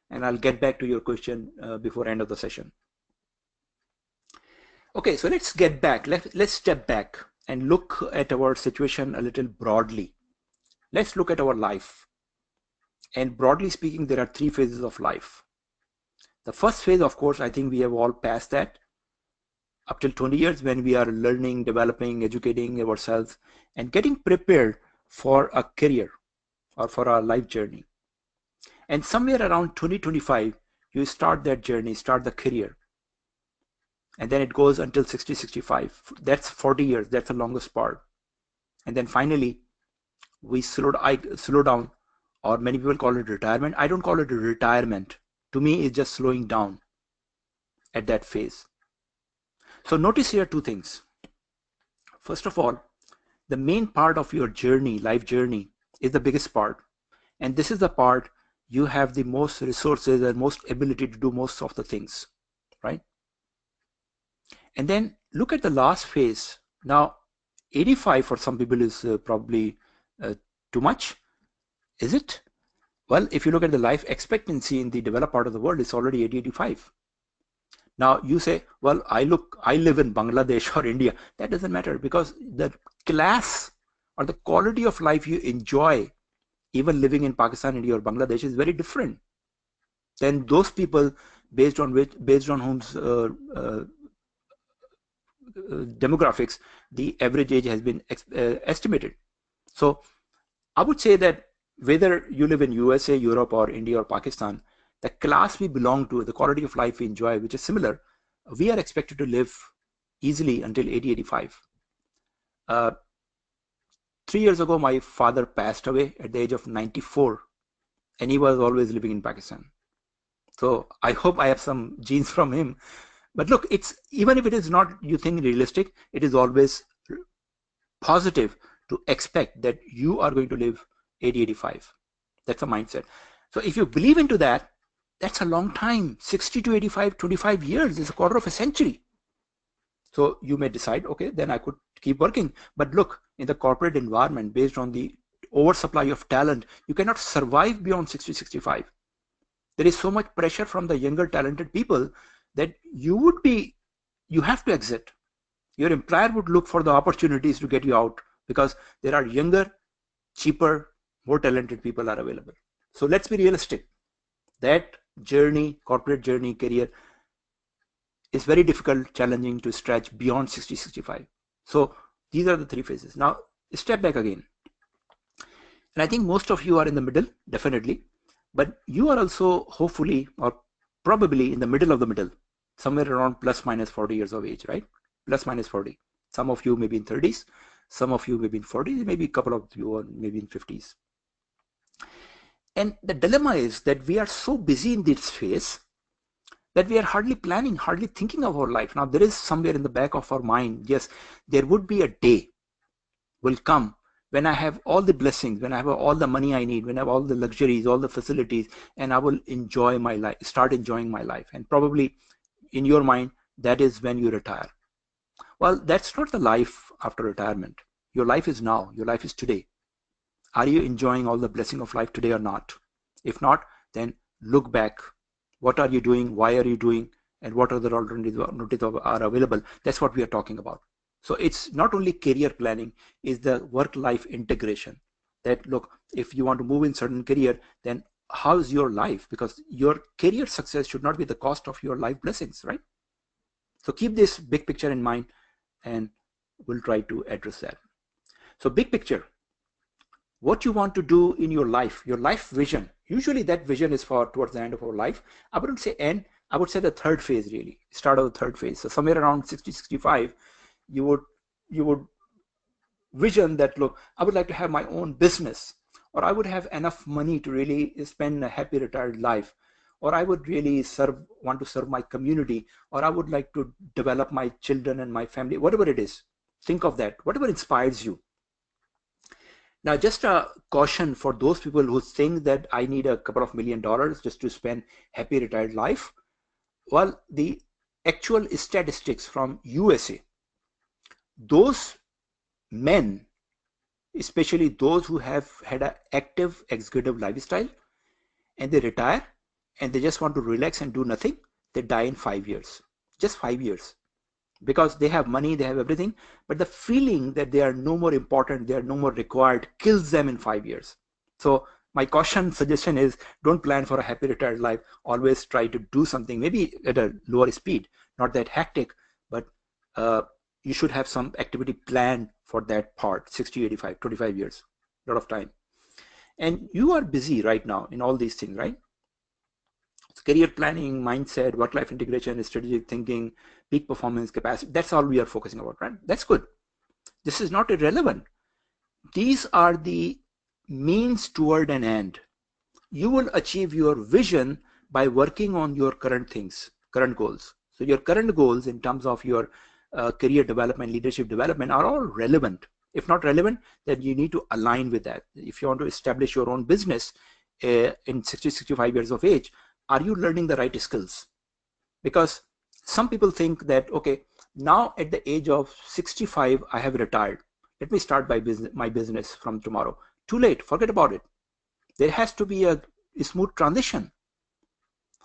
and I'll get back to your question before end of the session. Okay, so let's get back. Let's step back and look at our situation a little broadly. Let's look at our life. And broadly speaking, there are three phases of life. The first phase, of course, I think we have all passed that up till 20 years when we are learning, developing, educating ourselves and getting prepared for a career or for our life journey. And somewhere around 2025, you start that journey, start the career. And then it goes until 60, 65. That's 40 years. That's the longest part. And then finally, we slow down, or many people call it retirement. I don't call it a retirement. To me, it's just slowing down at that phase. So notice here two things. First of all, the main part of your journey, life journey, is the biggest part. And this is the part you have the most resources and most ability to do most of the things, right? And then look at the last phase. Now, 85 for some people is probably too much. Is it? Well, if you look at the life expectancy in the developed part of the world, it's already 80, 85. Now you say, well, I live in Bangladesh or India. That doesn't matter because the class or the quality of life you enjoy even living in Pakistan, India or Bangladesh is very different than those people based on whom's demographics the average age has been estimated. So I would say that whether you live in USA, Europe or India or Pakistan, the class we belong to, the quality of life we enjoy, which is similar, we are expected to live easily until 80, 85. 3 years ago, my father passed away at the age of 94, and he was always living in Pakistan. So I hope I have some genes from him. But look, it's even if it is not, you think, realistic, it is always positive to expect that you are going to live 80, 85. That's a mindset. So if you believe into that, that's a long time. 60 to 85, 25 years is a quarter of a century. So you may decide, okay, then I could keep working. But look, in the corporate environment, based on the oversupply of talent, you cannot survive beyond 60, 65. There is so much pressure from the younger talented people that you have to exit. Your employer would look for the opportunities to get you out because there are younger, cheaper, more talented people are available. So let's be realistic. That journey, corporate journey, career is very difficult, challenging to stretch beyond 60, 65. So these are the three phases. Now step back again. And I think most of you are in the middle, definitely. But you are also hopefully or probably in the middle of the middle, somewhere around plus minus 40 years of age, right? Plus minus 40. Some of you may be in 30s, some of you may be in 40s, maybe a couple of you are maybe in 50s. And the dilemma is that we are so busy in this phase that we are hardly planning, hardly thinking of our life. Now there is somewhere in the back of our mind, yes, there would be a day will come when I have all the blessings, when I have all the money I need, when I have all the luxuries, all the facilities, and I will enjoy my life, start enjoying my life. And probably in your mind, that is when you retire. Well, that's not the life after retirement. Your life is now, your life is today. Are you enjoying all the blessing of life today or not? If not, then look back. What are you doing? Why are you doing? And what other alternatives are available? That's what we are talking about. So it's not only career planning, it's the work-life integration. That look, if you want to move in certain career, then how's your life? Because your career success should not be the cost of your life blessings, right? So keep this big picture in mind and we'll try to address that. So big picture, what you want to do in your life vision. Usually that vision is for towards the end of our life. I wouldn't say end, I would say the third phase, really, start of the third phase. So somewhere around 60, 65, you would vision that, look, I would like to have my own business, or I would have enough money to really spend a happy retired life, or I would really want to serve my community, or I would like to develop my children and my family, whatever it is. Think of that, whatever inspires you. Now, just a caution for those people who think that I need a couple of $1 million just to spend happy retired life. Well, the actual statistics from USA, those men especially those who have had an active executive lifestyle and they retire and they just want to relax and do nothing, they die in 5 years. Just 5 years. Because they have money, they have everything, but the feeling that they are no more important, they are no more required, kills them in 5 years. So my caution suggestion is, don't plan for a happy retired life. Always try to do something, maybe at a lower speed, not that hectic, but you should have some activity planned for that part. 60, 85, 25 years, a lot of time. And you are busy right now in all these things, right? Career planning, mindset, work-life integration, strategic thinking, peak performance, capacity. That's all we are focusing about, right? That's good. This is not irrelevant. These are the means toward an end. You will achieve your vision by working on your current things, current goals. So your current goals in terms of your career development, leadership development are all relevant. If not relevant, then you need to align with that. If you want to establish your own business in 60, 65 years of age, are you learning the right skills? Because some people think that, okay, now at the age of 65, I have retired. Let me start my business from tomorrow. Too late, forget about it. There has to be a smooth transition.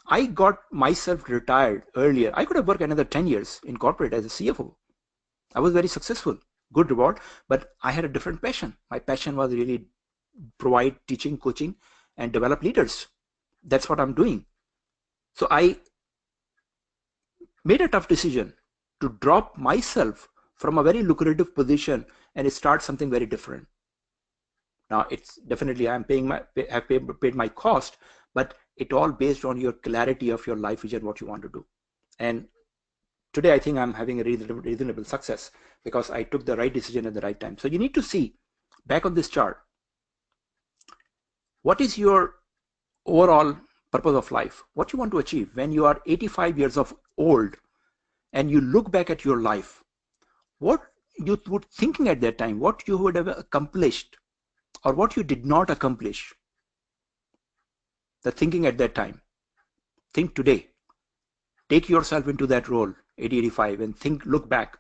I got myself retired earlier. I could have worked another 10 years in corporate as a CFO. I was very successful, good reward, but I had a different passion. My passion was really provide teaching, coaching, and develop leaders. That's what I'm doing. So I made a tough decision to drop myself from a very lucrative position and start something very different. Now it's definitely I've paid my cost, but it all based on your clarity of your life vision, what you want to do. And today I think I'm having a reasonable success because I took the right decision at the right time. So you need to see back on this chart, what is your overall purpose of life, what you want to achieve when you are 85 years of old and you look back at your life, what you would thinking at that time, what you would have accomplished or what you did not accomplish. The thinking at that time. Think today. Take yourself into that role, 80, 85, and think, look back,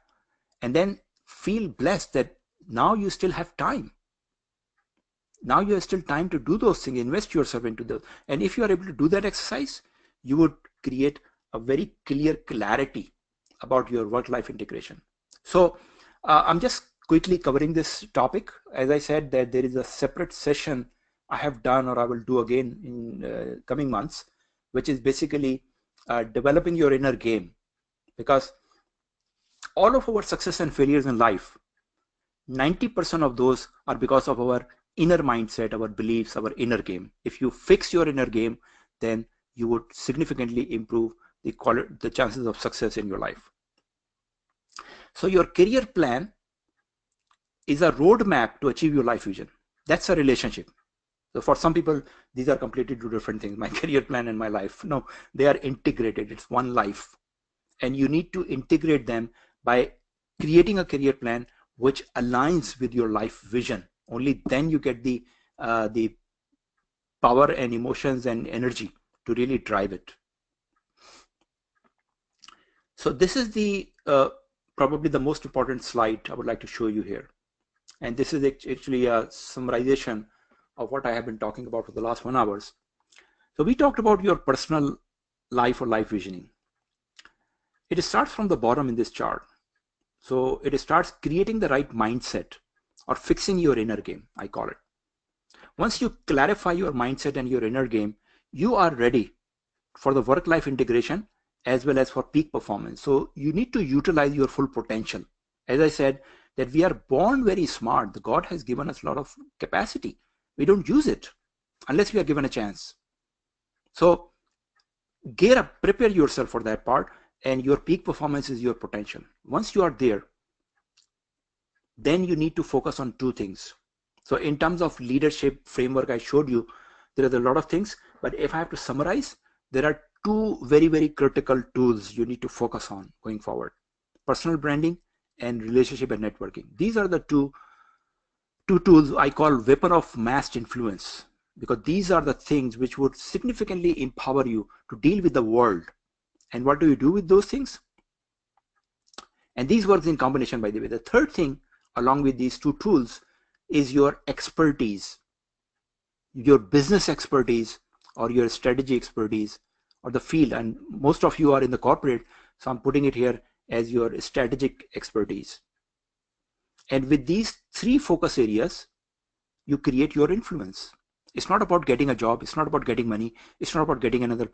and then feel blessed that now you still have time. Now you have still time to do those things, invest yourself into those. And if you are able to do that exercise, you would create a very clear clarity about your work-life integration. So I'm just quickly covering this topic. As I said, that there is a separate session I have done or I will do again in coming months, which is basically developing your inner game. Because all of our success and failures in life, 90% of those are because of our inner mindset, our beliefs, our inner game. If you fix your inner game, then you would significantly improve the chances of success in your life. So your career plan is a roadmap to achieve your life vision. That's a relationship. So for some people, these are completely two different things, my career plan and my life. No, they are integrated. It's one life. And you need to integrate them by creating a career plan which aligns with your life vision. Only then you get the power and emotions and energy to really drive it. So this is the probably the most important slide I would like to show you here. And this is actually a summarization of what I have been talking about for the last 1 hour. So we talked about your personal life or life visioning. It starts from the bottom in this chart. So it starts creating the right mindset or fixing your inner game, I call it. Once you clarify your mindset and your inner game, you are ready for the work-life integration as well as for peak performance. So you need to utilize your full potential. As I said, that we are born very smart. God has given us a lot of capacity. We don't use it unless we are given a chance. So gear up, prepare yourself for that part, and your peak performance is your potential. Once you are there, then you need to focus on two things. So in terms of leadership framework I showed you, there are a lot of things, but if I have to summarize, there are two very, very critical tools you need to focus on going forward: personal branding and relationship and networking. These are the two tools I call weapon of mass influence, because these are the things which would significantly empower you to deal with the world. And what do you do with those things? And these work in combination, by the way. The third thing along with these two tools is your expertise, your business expertise, or your strategy expertise, or the field. And most of you are in the corporate, so I'm putting it here as your strategic expertise. And with these three focus areas, you create your influence. It's not about getting a job. It's not about getting money. It's not about getting another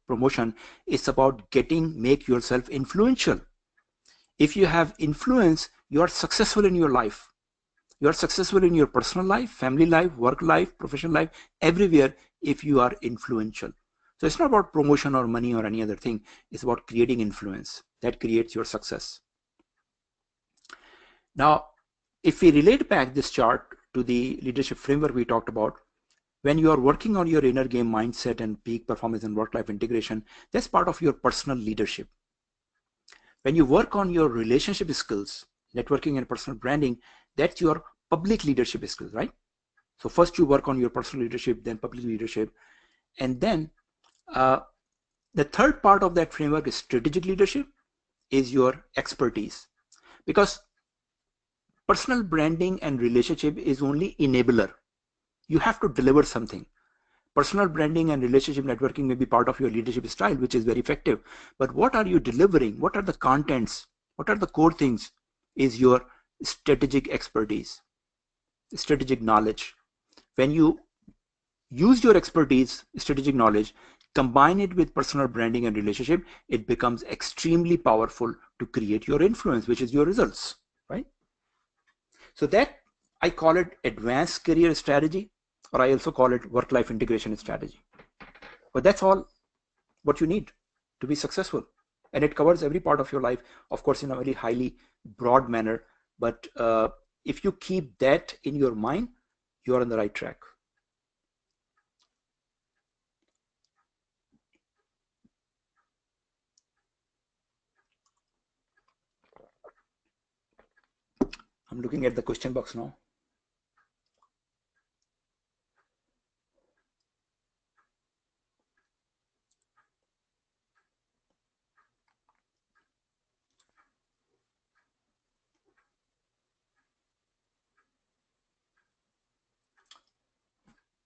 promotion. It's about make yourself influential. If you have influence, you are successful in your life. You are successful in your personal life, family life, work life, professional life, everywhere if you are influential. So it's not about promotion or money or any other thing. It's about creating influence. That creates your success. Now, if we relate back this chart to the leadership framework we talked about, when you are working on your inner game mindset and peak performance and work-life integration, that's part of your personal leadership. When you work on your relationship skills, networking and personal branding, that's your public leadership skills, right? So first you work on your personal leadership, then public leadership. And then the third part of that framework is strategic leadership, is your expertise. Because personal branding and relationship is only enabler. You have to deliver something. Personal branding and relationship networking may be part of your leadership style, which is very effective. But what are you delivering? What are the contents? What are the core things? Is your strategic expertise, strategic knowledge. When you use your expertise, strategic knowledge, combine it with personal branding and relationship, it becomes extremely powerful to create your influence, which is your results, right? So that, I call it advanced career strategy, or I also call it work-life integration strategy. But that's all what you need to be successful. And it covers every part of your life, of course, in a very highly broad manner. But if you keep that in your mind, you're on the right track. I'm looking at the question box now.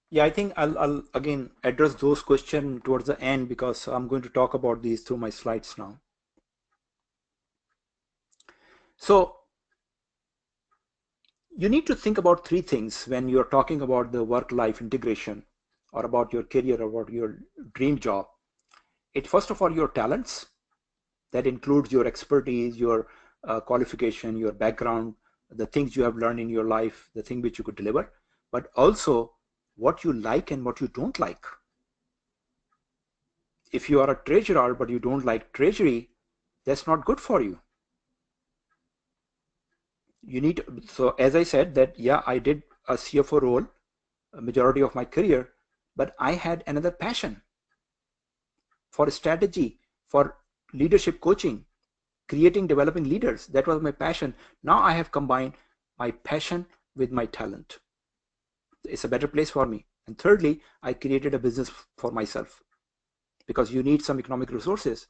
Yeah, I think I'll again address those questions towards the end, because I'm going to talk about these through my slides now. So you need to think about three things when you're talking about the work-life integration, or about your career, or about your dream job. First of all, your talents. That includes your expertise, your qualification, your background, the things you have learned in your life, the thing which you could deliver, but also what you like and what you don't like. If you are a treasurer but you don't like treasury, that's not good for you. You need, so as I said that, yeah, I did a CFO role a majority of my career, but I had another passion for strategy, for leadership coaching, creating, developing leaders. That was my passion. Now I have combined my passion with my talent. It's a better place for me. And thirdly, I created a business for myself, because you need some economic resources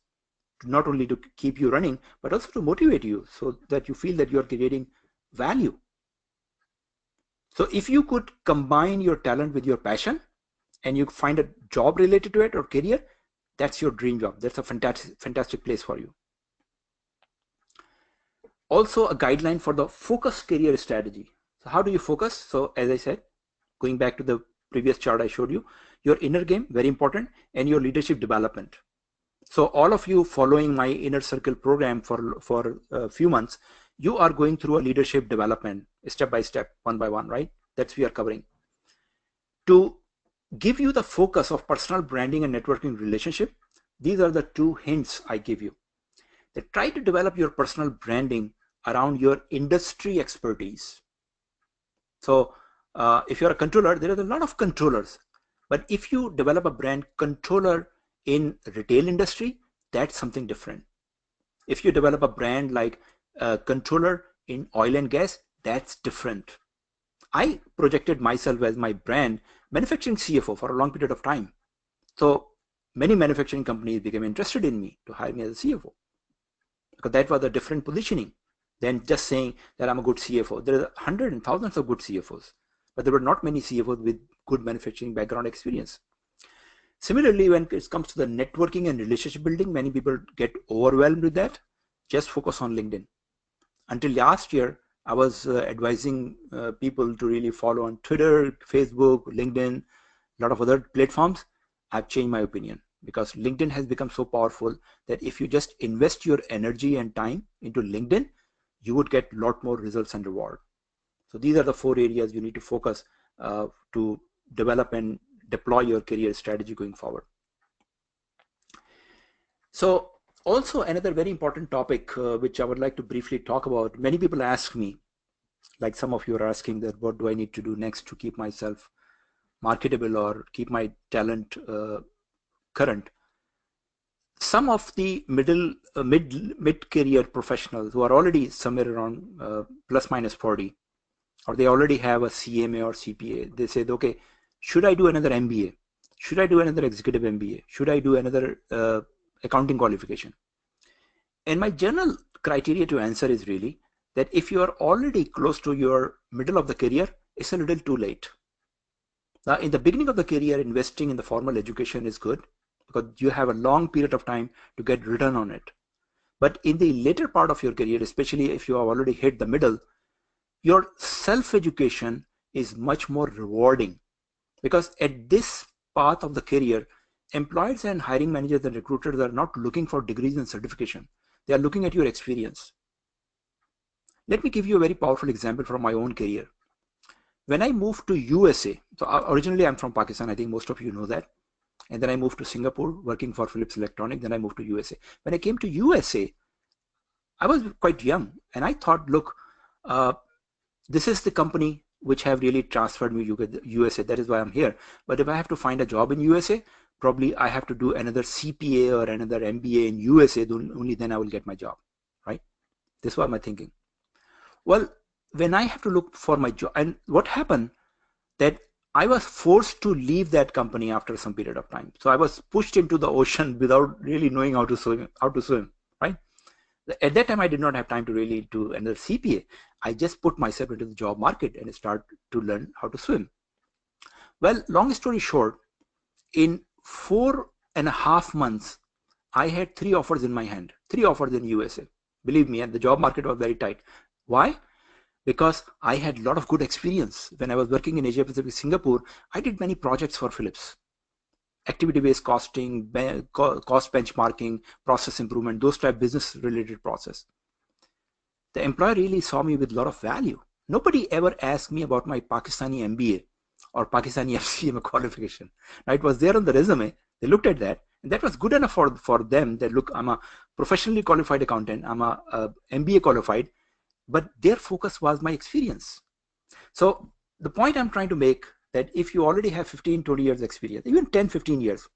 not only to keep you running, but also to motivate you so that you feel that you are creating value. So if you could combine your talent with your passion and you find a job related to it or career, that's your dream job. That's a fantastic place for you. Also a guideline for the focused career strategy. So how do you focus? So as I said, going back to the previous chart I showed you, your inner game, very important, and your leadership development. So all of you following my inner circle program for a few months, you are going through a leadership development step by step, one by one, right? That's we are covering. To give you the focus of personal branding and networking relationship, these are the two hints I give you. That try to develop your personal branding around your industry expertise. So if you're a controller, there are a lot of controllers, but if you develop a brand controller in retail industry, that's something different. If you develop a brand like a controller in oil and gas, that's different. I projected myself as my brand manufacturing CFO for a long period of time. So many manufacturing companies became interested in me to hire me as a CFO, because that was a different positioning. than just saying that I'm a good CFO. There are hundreds and thousands of good CFOs, but there were not many CFOs with good manufacturing background experience. Similarly, when it comes to the networking and relationship building, many people get overwhelmed with that. Just focus on LinkedIn. Until last year, I was advising people to really follow on Twitter, Facebook, LinkedIn, a lot of other platforms. I've changed my opinion because LinkedIn has become so powerful that if you just invest your energy and time into LinkedIn, you would get a lot more results and reward. So these are the 4 areas you need to focus to develop and deploy your career strategy going forward. So also another very important topic which I would like to briefly talk about. Many people ask me, like some of you are asking, that what do I need to do next to keep myself marketable or keep my talent current. Some of the mid-career professionals who are already somewhere around plus minus 40, or they already have a CMA or CPA, they said, okay, should I do another MBA? Should I do another executive MBA? Should I do another accounting qualification? And my general criteria to answer is really that if you are already close to your middle of the career, it's a little too late. Now, in the beginning of the career, investing in the formal education is good because you have a long period of time to get return on it. But in the later part of your career, especially if you have already hit the middle, your self-education is much more rewarding because at this path of the career, employers and hiring managers and recruiters are not looking for degrees and certification. They are looking at your experience. Let me give you a very powerful example from my own career. When I moved to USA, so originally I'm from Pakistan, I think most of you know that. And then I moved to Singapore working for Philips Electronics. Then I moved to USA. When I came to USA, I was quite young. And I thought, look, this is the company which have really transferred me to USA. That is why I'm here. But if I have to find a job in USA, probably I have to do another CPA or another MBA in USA. Only then I will get my job, right? This was my thinking. Well, when I have to look for my job, and what happened that I was forced to leave that company after some period of time. So I was pushed into the ocean without really knowing how to swim, right? At that time, I did not have time to really do another CPA. I just put myself into the job market and start to learn how to swim. Well, long story short, in 4.5 months, I had 3 offers in my hand, 3 offers in USA. Believe me, and the job market was very tight. Why? Because I had a lot of good experience. When I was working in Asia Pacific, Singapore, I did many projects for Philips. Activity-based costing, cost benchmarking, process improvement, those type business-related process. The employer really saw me with a lot of value. Nobody ever asked me about my Pakistani MBA or Pakistani FCMA qualification. Now, it was there on the resume. They looked at that, and that was good enough for them. That look, I'm a professionally qualified accountant. I'm a MBA qualified. But their focus was my experience. So the point I'm trying to make that if you already have 15, 20 years experience, even 10, 15 years,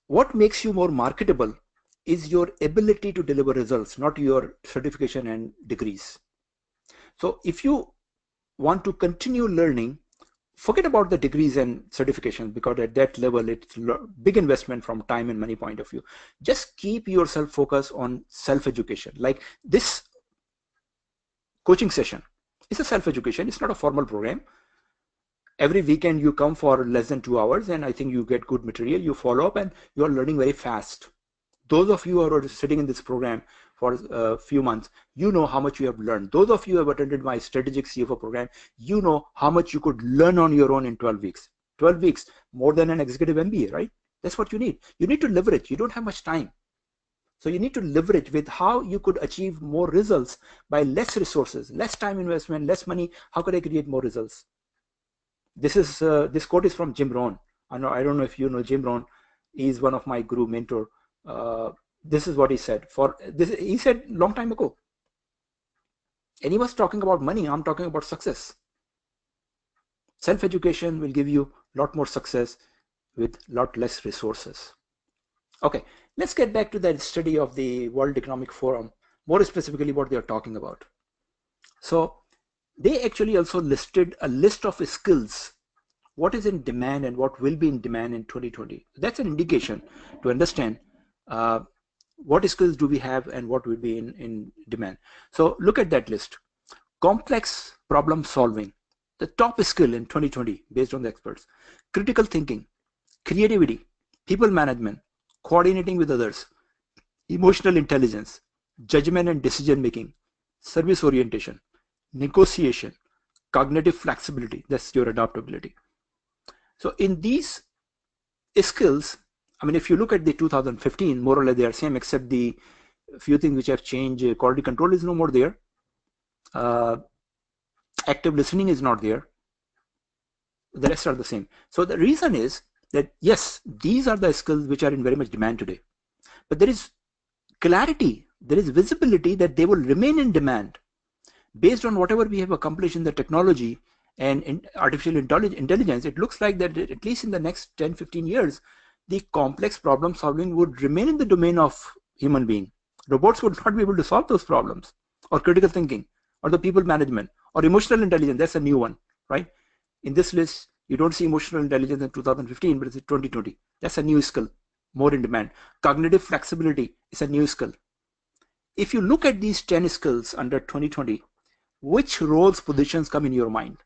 what makes you more marketable is your ability to deliver results, not your certification and degrees. So if you want to continue learning, forget about the degrees and certifications because at that level, it's big investment from time and money point of view. Just keep yourself focused on self-education. Like this coaching session. It's a self-education. It's not a formal program. Every weekend you come for less than 2 hours and I think you get good material. You follow up and you're learning very fast. Those of you who are sitting in this program for a few months, you know how much you have learned. Those of you who have attended my strategic CFO program, you know how much you could learn on your own in 12 weeks. 12 weeks, more than an executive MBA, right? That's what you need. You need to leverage. You don't have much time. So you need to leverage with how you could achieve more results by less resources, less time investment, less money. How could I create more results? This quote is from Jim Rohn. I don't know if you know Jim Rohn. He's one of my guru mentor. This is what he said. He said long time ago. And he was talking about money. I'm talking about success. Self-education will give you a lot more success with a lot less resources. Okay, let's get back to that study of the World Economic Forum, more specifically what they are talking about. So they actually also listed a list of skills, what is in demand and what will be in demand in 2020. That's an indication to understand what skills do we have and what will be in demand. So look at that list. Complex problem solving, the top skill in 2020 based on the experts. Critical thinking, creativity, people management, coordinating with others, emotional intelligence, judgment and decision making, service orientation, negotiation, cognitive flexibility, that's your adaptability. So in these skills, I mean, if you look at the 2015, more or less they are same, except the few things which have changed. Quality control is no more there. Active listening is not there. The rest are the same. So the reason is that, yes, these are the skills which are in very much demand today. But there is clarity, there is visibility that they will remain in demand based on whatever we have accomplished in the technology and in artificial intelligence. It looks like that at least in the next 10-15 years, the complex problem solving would remain in the domain of human being. Robots would not be able to solve those problems, or critical thinking, or the people management, or emotional intelligence. That's a new one, right? In this list, you don't see emotional intelligence in 2015, but it's in 2020. That's a new skill, more in demand. Cognitive flexibility is a new skill. If you look at these 10 skills under 2020, which roles, positions come in your mind?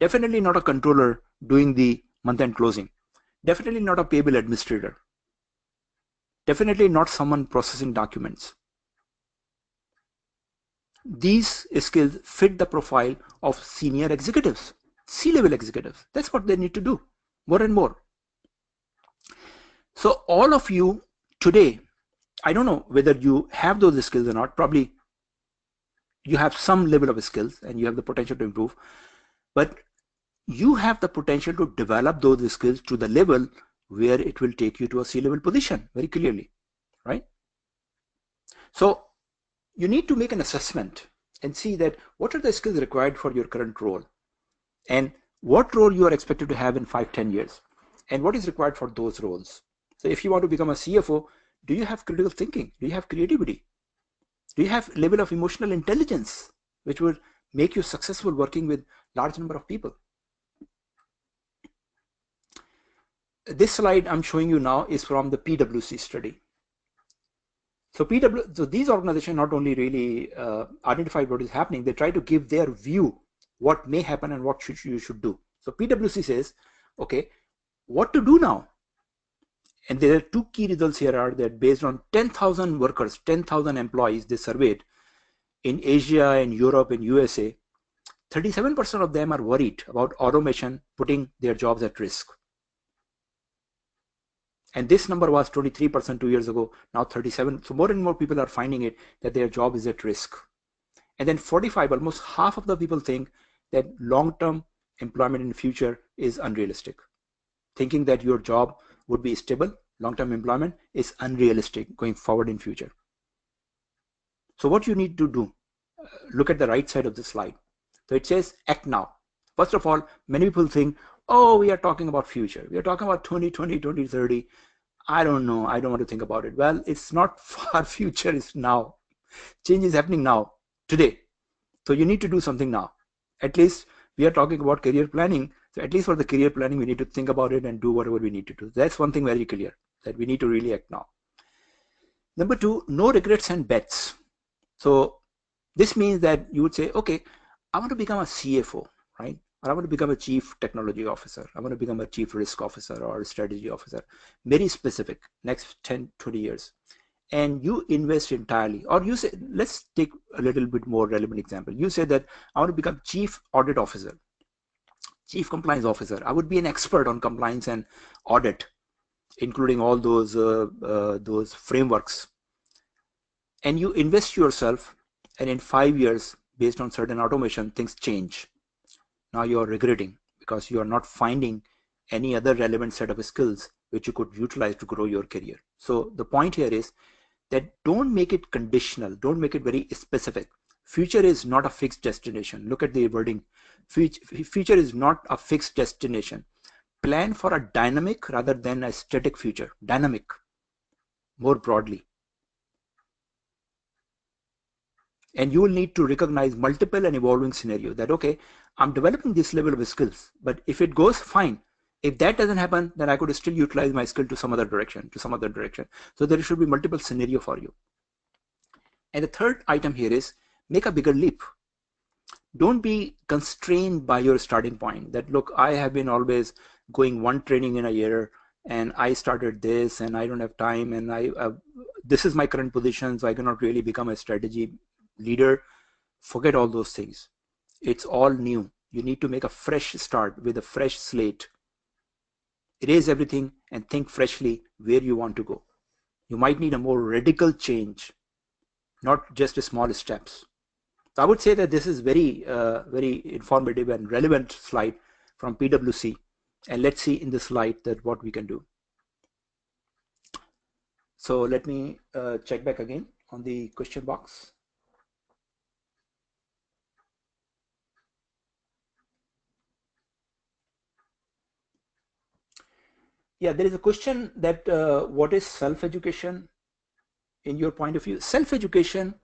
Definitely not a controller doing the month-end closing. Definitely not a payable administrator. Definitely not someone processing documents. These skills fit the profile of senior executives, C-level executives. That's what they need to do, more and more. So all of you today, I don't know whether you have those skills or not. Probably you have some level of skills and you have the potential to improve, but you have the potential to develop those skills to the level where it will take you to a C-level position very clearly, right? So you need to make an assessment and see that what are the skills required for your current role, and what role you are expected to have in 5-10 years, and what is required for those roles. So if you want to become a CFO, do you have critical thinking? Do you have creativity? Do you have a level of emotional intelligence which will make you successful working with large number of people? This slide I'm showing you now is from the PwC study. So these organizations not only really identify what is happening, they try to give their view, what may happen and what you should do. So PwC says, okay, what to do now? And there are two key results here are that based on 10,000 workers, 10,000 employees they surveyed in Asia and Europe and USA, 37% of them are worried about automation putting their jobs at risk. And this number was 23% 2 years ago, now 37. So more and more people are finding it that their job is at risk. And then 45, almost half of the people think that long-term employment in the future is unrealistic. Thinking that your job would be stable, long-term employment is unrealistic going forward in future. So what you need to do, look at the right side of the slide. So it says act now. First of all, many people think, oh, we are talking about future. We are talking about 2020, 2030. I don't know. I don't want to think about it. Well, it's not far future. It's now. Change is happening now, today. So you need to do something now. At least we are talking about career planning. So at least for the career planning, we need to think about it and do whatever we need to do. That's one thing very clear, that we need to really act now. Number two, no regrets and bets. So this means that you would say, okay, I want to become a CFO, right? Or I want to become a chief technology officer. I want to become a chief risk officer or a strategy officer. Very specific, next 10, 20 years. And you invest entirely. Or you say, let's take a little bit more relevant example. You say that I want to become chief audit officer, chief compliance officer. I would be an expert on compliance and audit, including all those frameworks. And you invest yourself, and in 5 years, based on certain automation, things change. Now you're regretting because you are not finding any other relevant set of skills which you could utilize to grow your career. So the point here is that don't make it conditional. Don't make it very specific. Future is not a fixed destination. Look at the wording. Future is not a fixed destination. Plan for a dynamic rather than a static future. Dynamic, more broadly. And you will need to recognize multiple and evolving scenarios that, okay, I'm developing this level of skills, but if it goes fine, If that doesn't happen, then I could still utilize my skill to some other direction, So there should be multiple scenario for you. And the third item here is make a bigger leap. Don't be constrained by your starting point that, look, I have been always going one training in a year and I started this and I don't have time and this is my current position, so I cannot really become a strategy leader. Forget all those things. It's all new. You need to make a fresh start with a fresh slate. Erase everything and think freshly where you want to go. You might need a more radical change, not just small steps. So I would say that this is very informative and relevant slide from PwC. And let's see in this slide that what we can do. So let me check back again on the question box. Yeah, there is a question that what is self-education in your point of view? Self-education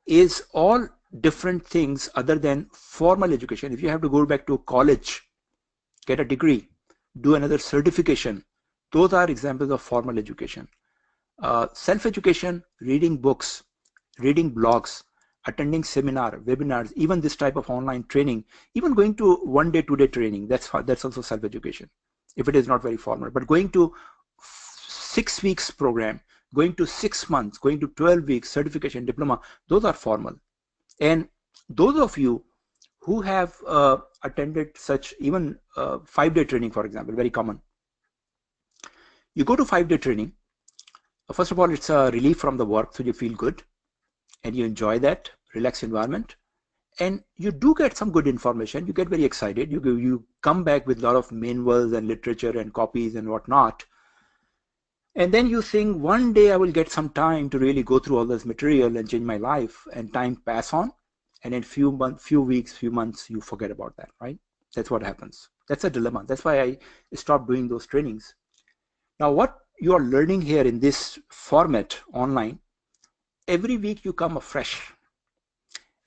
is all different things other than formal education. If you have to go back to college, get a degree, do another certification, those are examples of formal education. Self-education, reading books, reading blogs, attending seminar, webinars, even this type of online training, even going to 1 day, 2 day training, that's also self-education, if it is not very formal. But going to 6 weeks program, going to 6 months, going to 12 weeks, certification, diploma, those are formal. And those of you who have attended such even 5-day training, for example, very common. You go to 5-day training. First of all, it's a relief from the work, so you feel good and you enjoy that relaxed environment. And you do get some good information. You get very excited. You come back with a lot of manuals and literature and copies and whatnot. And then you think, one day I will get some time to really go through all this material and change my life, and time pass on. And in few weeks, few months, you forget about that, right? That's what happens. That's a dilemma. That's why I stopped doing those trainings. Now, what you are learning here in this format online, every week you come afresh.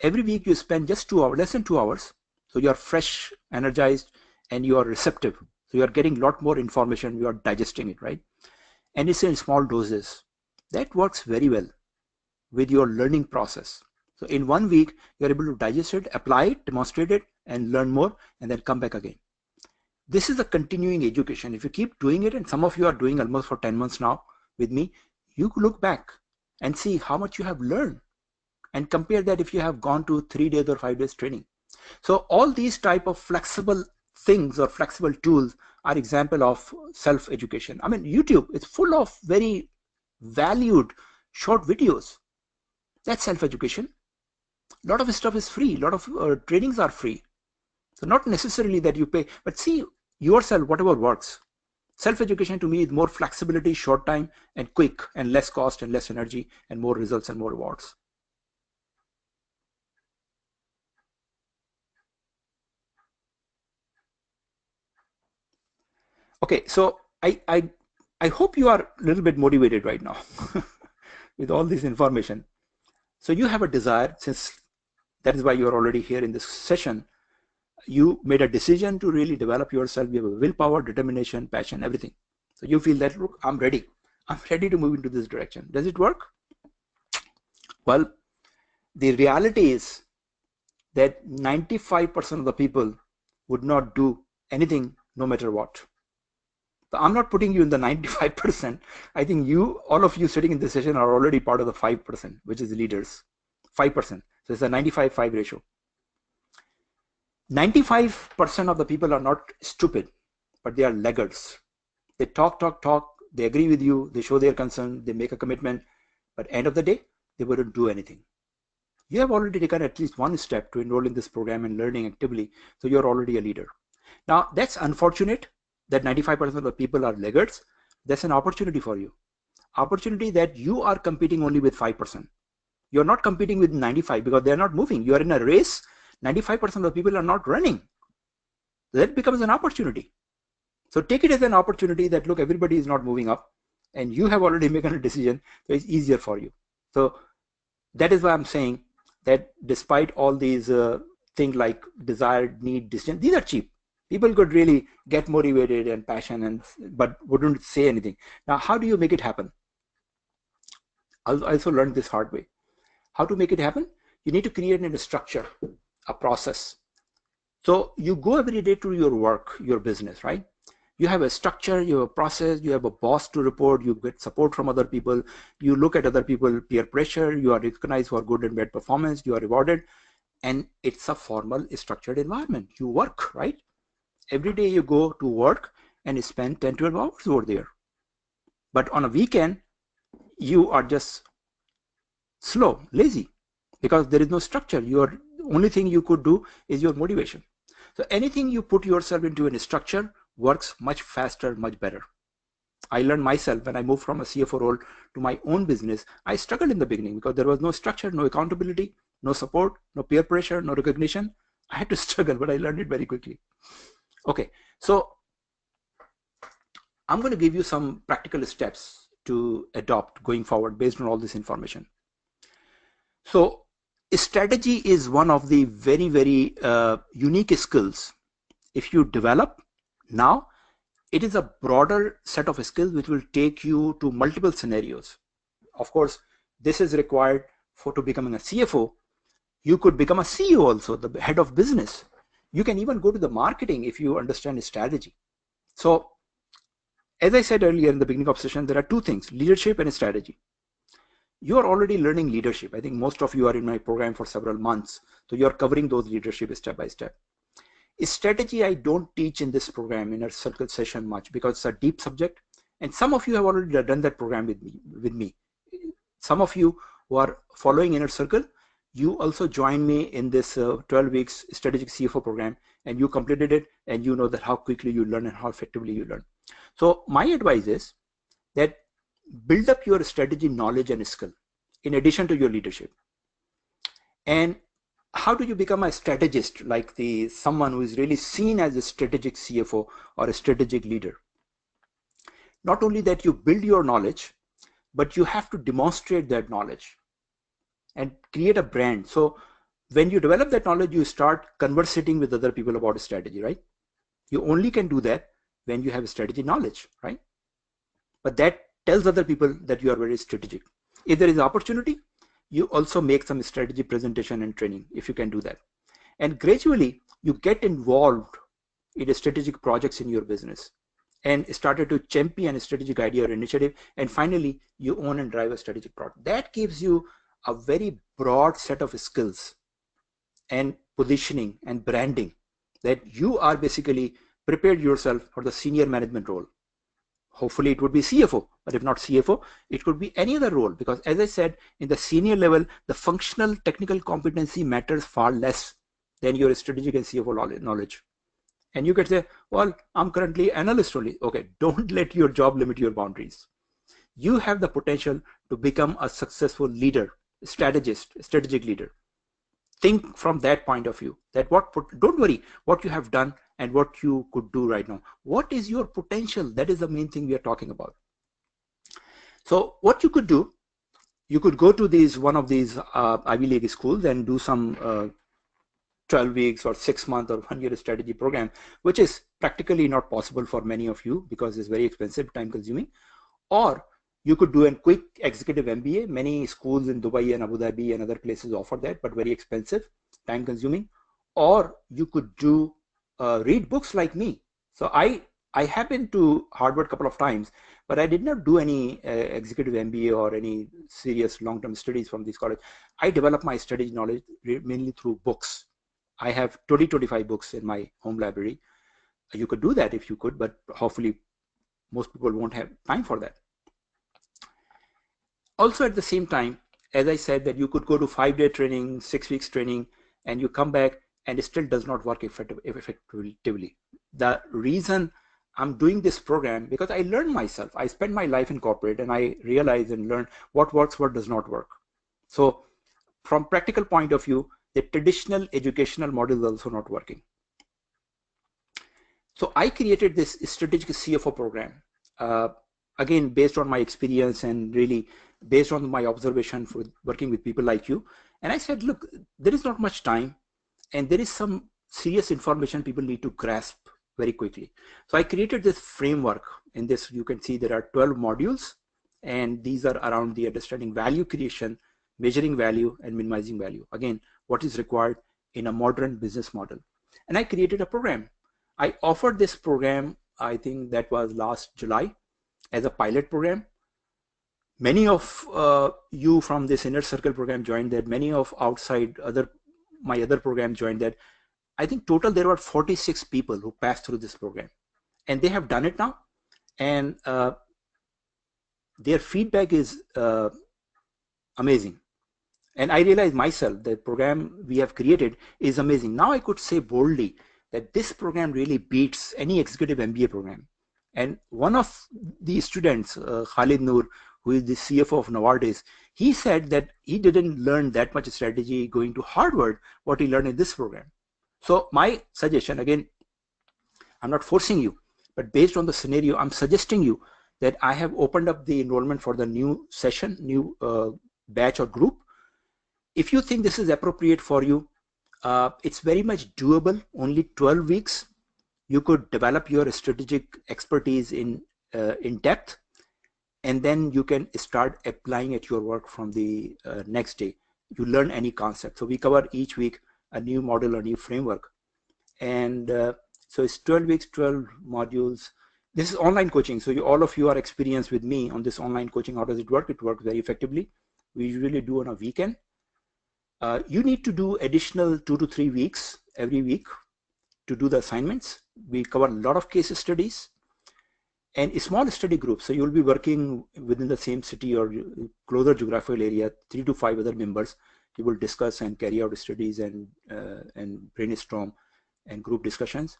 Every week you spend just 2 hours, less than 2 hours. So you are fresh, energized, and you are receptive. So you are getting a lot more information. You are digesting it, right? And it's in small doses. That works very well with your learning process. So in 1 week, you're able to digest it, apply it, demonstrate it, and learn more, and then come back again. This is a continuing education. If you keep doing it, and some of you are doing almost for 10 months now with me, you could look back and see how much you have learned and compare that if you have gone to 3 days or 5 days training. So all these type of flexible things or flexible tools are example of self-education. I mean, YouTube is full of very valued short videos. That's self-education. A lot of stuff is free. A lot of trainings are free. So not necessarily that you pay, but see yourself, whatever works. Self-education to me is more flexibility, short time, and quick, and less cost and less energy, and more results and more rewards. Okay, so I hope you are a little bit motivated right now with all this information. So you have a desire, since that is why you are already here in this session. You made a decision to really develop yourself. You have a willpower, determination, passion, everything. So you feel that, look, I'm ready. I'm ready to move into this direction. Does it work? Well, the reality is that 95% of the people would not do anything no matter what. So I'm not putting you in the 95%. I think all of you sitting in this session are already part of the 5%, which is leaders. 5%. So it's a 95-5 ratio. 95% of the people are not stupid, but they are laggards. They talk, they agree with you, they show their concern, they make a commitment, but end of the day, they wouldn't do anything. You have already taken at least one step to enroll in this program and learning actively, so you're already a leader. Now, that's unfortunate that 95% of the people are laggards. That's an opportunity for you. Opportunity that you are competing only with 5%. You're not competing with 95 because they're not moving. You are in a race. 95% of the people are not running. That becomes an opportunity. So take it as an opportunity that, look, everybody is not moving up and you have already made a decision, so it's easier for you. So that is why I'm saying that despite all these things like desired, need, decision, these are cheap. People could really get motivated and passion, but wouldn't say anything. Now, how do you make it happen? I also learned this hard way. How to make it happen? You need to create a structure, a process. So you go every day to your work, your business, right? You have a structure, you have a process, you have a boss to report, you get support from other people, you look at other people, peer pressure, you are recognized for good and bad performance, you are rewarded, and it's a formal, structured environment. You work, right? Every day you go to work and spend 10, 12 hours over there. But on a weekend, you are just slow, lazy, because there is no structure. Your only thing you could do is your motivation. So anything you put yourself into a structure works much faster, much better. I learned myself when I moved from a CFO role to my own business. I struggled in the beginning because there was no structure, no accountability, no support, no peer pressure, no recognition. I had to struggle, but I learned it very quickly. Okay, so I'm going to give you some practical steps to adopt going forward based on all this information. So strategy is one of the very, very unique skills. If you develop now, it is a broader set of skills which will take you to multiple scenarios. Of course, this is required to becoming a CFO. You could become a CEO also, the head of business. You can even go to the marketing if you understand strategy. So as I said earlier in the beginning of session, there are two things, leadership and strategy. You are already learning leadership. I think most of you are in my program for several months. So you're covering those leadership step by step. Strategy I don't teach in this program, inner circle session much, because it's a deep subject. And some of you have already done that program with me. Some of you who are following inner circle, you also joined me in this 12 weeks strategic CFO program, and you completed it, and you know that how quickly you learn and how effectively you learn. So my advice is that build up your strategy knowledge and skill in addition to your leadership. And how do you become a strategist, like someone who is really seen as a strategic CFO or a strategic leader? Not only that you build your knowledge, but you have to demonstrate that knowledge and create a brand. So when you develop that knowledge, you start conversating with other people about strategy, right? You only can do that when you have strategy knowledge, right? But that tells other people that you are very strategic. If there is opportunity, you also make some strategy presentation and training if you can do that. And gradually you get involved in strategic projects in your business and started to champion a strategic idea or initiative, and finally you own and drive a strategic product. That gives you a very broad set of skills and positioning and branding that you are basically prepared yourself for the senior management role. Hopefully it would be CFO, but if not CFO, it could be any other role, because as I said, in the senior level, the functional technical competency matters far less than your strategic and CFO knowledge. And you could say, well, I'm currently analyst only. Okay, don't let your job limit your boundaries. You have the potential to become a successful leader, strategist, strategic leader. Think from that point of view, that don't worry what you have done and what you could do right now. What is your potential? That is the main thing we are talking about. So what you could do, you could go to one of these Ivy League schools and do some 12 weeks or 6 month or 1 year strategy program, which is practically not possible for many of you because it's very expensive, time consuming. Or you could do a quick executive MBA. Many schools in Dubai and Abu Dhabi and other places offer that, but very expensive, time consuming. Or you could do read books like me. So I have been to Harvard a couple of times, but I did not do any executive MBA or any serious long-term studies from this college. I developed my strategy knowledge mainly through books. I have 25 books in my home library. You could do that if you could, but hopefully most people won't have time for that. Also at the same time, as I said, that you could go to 5-day training, 6 weeks training, and you come back and it still does not work effectively. The reason I'm doing this program, because I learned myself. I spent my life in corporate and I realized and learned what works, what does not work. So from practical point of view, the traditional educational model is also not working. So I created this strategic CFO program, again, based on my experience and really based on my observation for working with people like you. And I said, look, there is not much time and there is some serious information people need to grasp very quickly. So I created this framework. In this, you can see there are 12 modules, and these are around the understanding value creation, measuring value, and minimizing value. Again, what is required in a modern business model. And I created a program. I offered this program, I think that was last July, as a pilot program. Many of you from this inner circle program joined that. Many of outside my other program joined that. I think total there were 46 people who passed through this program, and they have done it now, and their feedback is amazing. And I realized myself the program we have created is amazing. Now I could say boldly that this program really beats any executive MBA program. And one of the students, Khalid Noor, who is the CFO of Novartis, he said that he didn't learn that much strategy going to Harvard, what he learned in this program. So my suggestion, again, I'm not forcing you, but based on the scenario, I'm suggesting you that I have opened up the enrollment for the new session, new batch or group. If you think this is appropriate for you, it's very much doable, only 12 weeks. You could develop your strategic expertise in depth, and then you can start applying at your work from the next day. You learn any concept. So we cover each week a new model, a new framework. And so it's 12 weeks, 12 modules. This is online coaching. So all of you are experienced with me on this online coaching. How does it work? It works very effectively. We usually do on a weekend. You need to do additional 2 to 3 weeks every week to do the assignments. We cover a lot of case studies and a small study group. So you'll be working within the same city or closer geographical area, 3 to 5 other members. You will discuss and carry out studies and brainstorm and group discussions.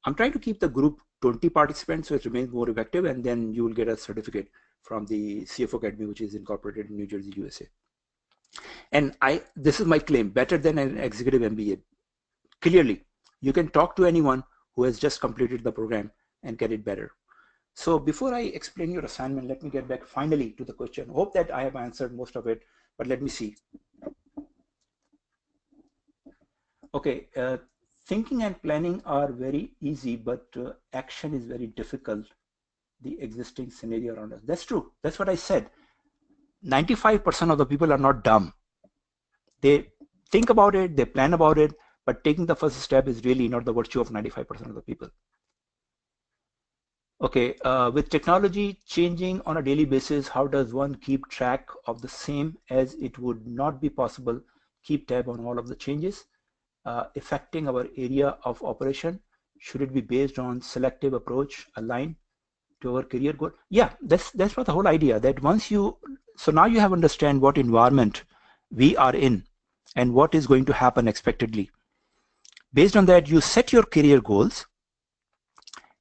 I'm trying to keep the group 20 participants so it remains more effective, and then you will get a certificate from the CFO Academy, which is incorporated in New Jersey, USA. And this is my claim, better than an executive MBA. Clearly, you can talk to anyone who has just completed the program and get it better. So before I explain your assignment, let me get back finally to the question. Hope that I have answered most of it, but let me see. Okay, thinking and planning are very easy, but action is very difficult. The existing scenario around us. That's true. That's what I said. 95% of the people are not dumb. They think about it, they plan about it, but taking the first step is really not the virtue of 95% of the people. Okay, with technology changing on a daily basis, how does one keep track of the same, as it would not be possible keep tab on all of the changes affecting our area of operation? Should it be based on selective approach aligned to our career goal? Yeah, that's what the whole idea, that once you, so now you have understand what environment we are in and what is going to happen expectedly. Based on that, you set your career goals,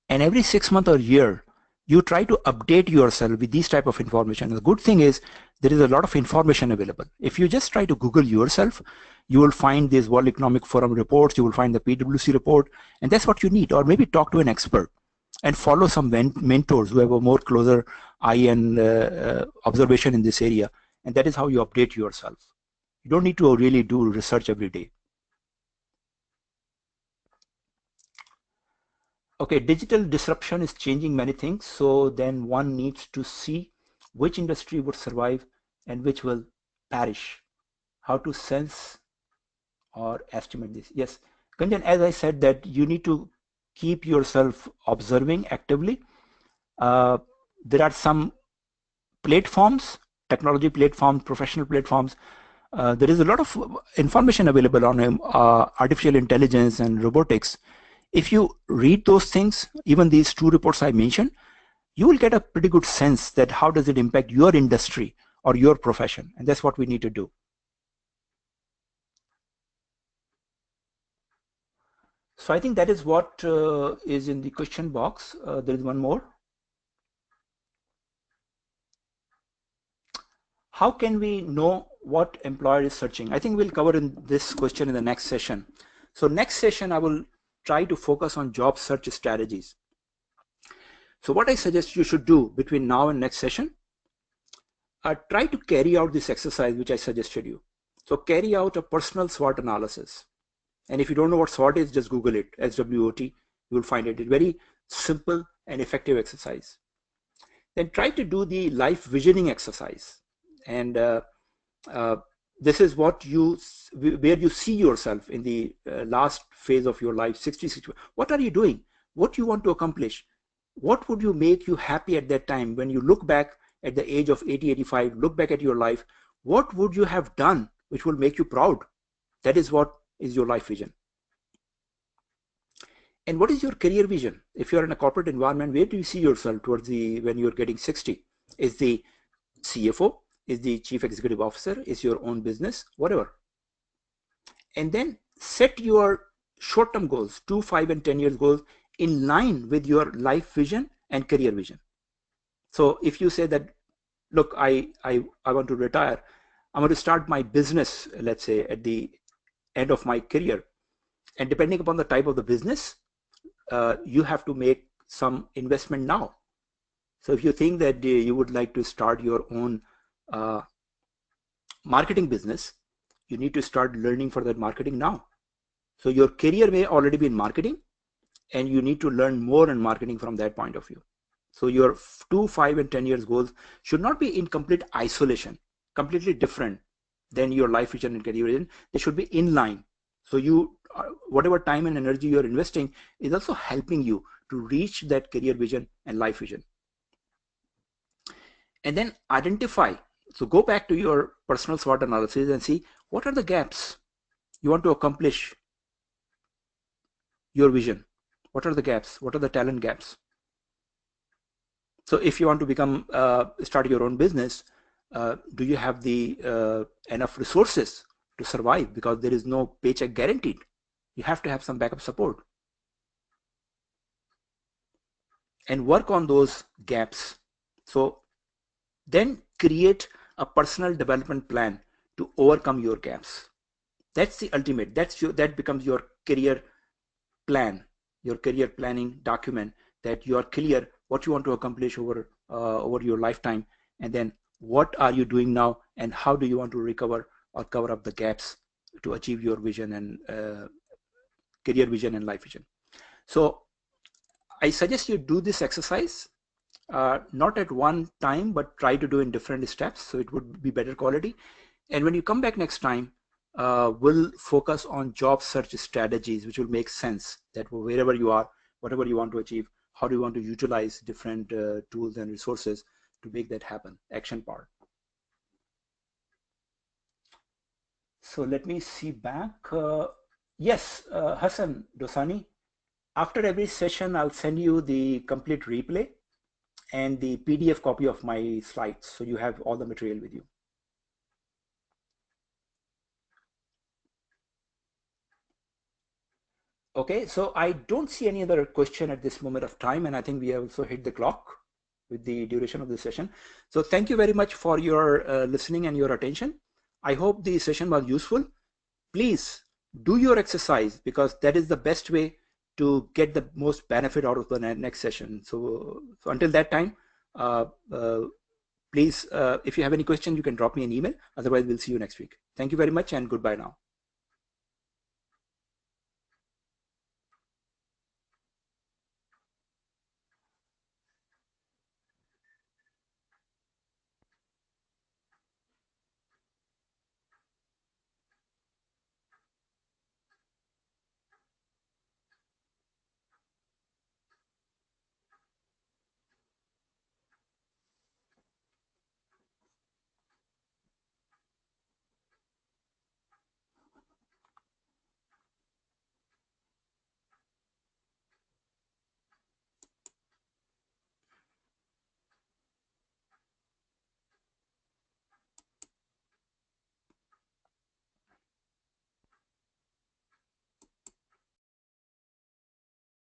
and every 6 months or year, you try to update yourself with these type of information. The good thing is there is a lot of information available. If you just try to Google yourself, you will find these World Economic Forum reports, you will find the PwC report, and that's what you need. Or maybe talk to an expert and follow some mentors who have a more closer eye and observation in this area. And that is how you update yourself. You don't need to really do research every day. Okay, digital disruption is changing many things. So then one needs to see which industry would survive and which will perish. How to sense or estimate this? Yes, Gunjan, as I said, that you need to keep yourself observing actively. There are some platforms, technology platforms, professional platforms. There is a lot of information available on artificial intelligence and robotics. If you read those things, even these 2 reports I mentioned, you will get a pretty good sense that how does it impact your industry or your profession, and that's what we need to do. So I think that is what is in the question box. There is one more. How can we know what employer is searching? I think we'll cover in this question in the next session. So next session, I will try to focus on job search strategies. So what I suggest you should do between now and next session, try to carry out this exercise which I suggested you. So carry out a personal SWOT analysis. And if you don't know what SWOT is, just Google it, SWOT, You will find it a very simple and effective exercise. Then try to do the life visioning exercise. And this is what where you see yourself in the last phase of your life, 60. What are you doing? What you want to accomplish? What would you make you happy at that time when you look back at the age of 80, 85, look back at your life? What would you have done which will make you proud? That is what is your life vision. And what is your career vision? If you're in a corporate environment, where do you see yourself towards when you're getting 60? Is the CFO? Is the chief executive officer? Is your own business? Whatever. And then set your short-term goals, 2, 5, and 10 years goals in line with your life vision and career vision. So if you say that, look, I want to retire, I want to start my business, let's say, at the end of my career. And depending upon the type of the business, you have to make some investment now. So if you think that you would like to start your own marketing business, you need to start learning for that marketing now. So your career may already be in marketing, and you need to learn more in marketing from that point of view. So your 2, 5, and 10 years goals should not be in complete isolation, completely different than your life vision and career vision. They should be in line. So you, whatever time and energy you're investing is also helping you to reach that career vision and life vision. And then identify. So go back to your personal SWOT analysis and see what are the gaps you want to accomplish your vision. What are the gaps? What are the talent gaps? So if you want to become, start your own business, do you have the enough resources to survive? Because there is no paycheck guaranteed. You have to have some backup support. And work on those gaps. So then create a personal development plan to overcome your gaps. That's the ultimate. That becomes your career plan, your career planning document, that you are clear what you want to accomplish over your lifetime, and then what are you doing now, and how do you want to recover or cover up the gaps to achieve your vision and career vision and life vision. So I suggest you do this exercise, not at one time, but try to do in different steps, so it would be better quality. And when you come back next time, we'll focus on job search strategies, which will make sense that wherever you are, whatever you want to achieve, how do you want to utilize different tools and resources to make that happen, action part. So let me see back. Yes, Hassan Dosani, after every session, I'll send you the complete replay and the PDF copy of my slides, so you have all the material with you. Okay, so I don't see any other question at this moment of time, and I think we have also hit the clock with the duration of the session. So thank you very much for your listening and your attention. I hope the session was useful. Please do your exercise, because that is the best way to get the most benefit out of the next session. So until that time, please, if you have any questions, you can drop me an email. Otherwise, we'll see you next week. Thank you very much, and goodbye now.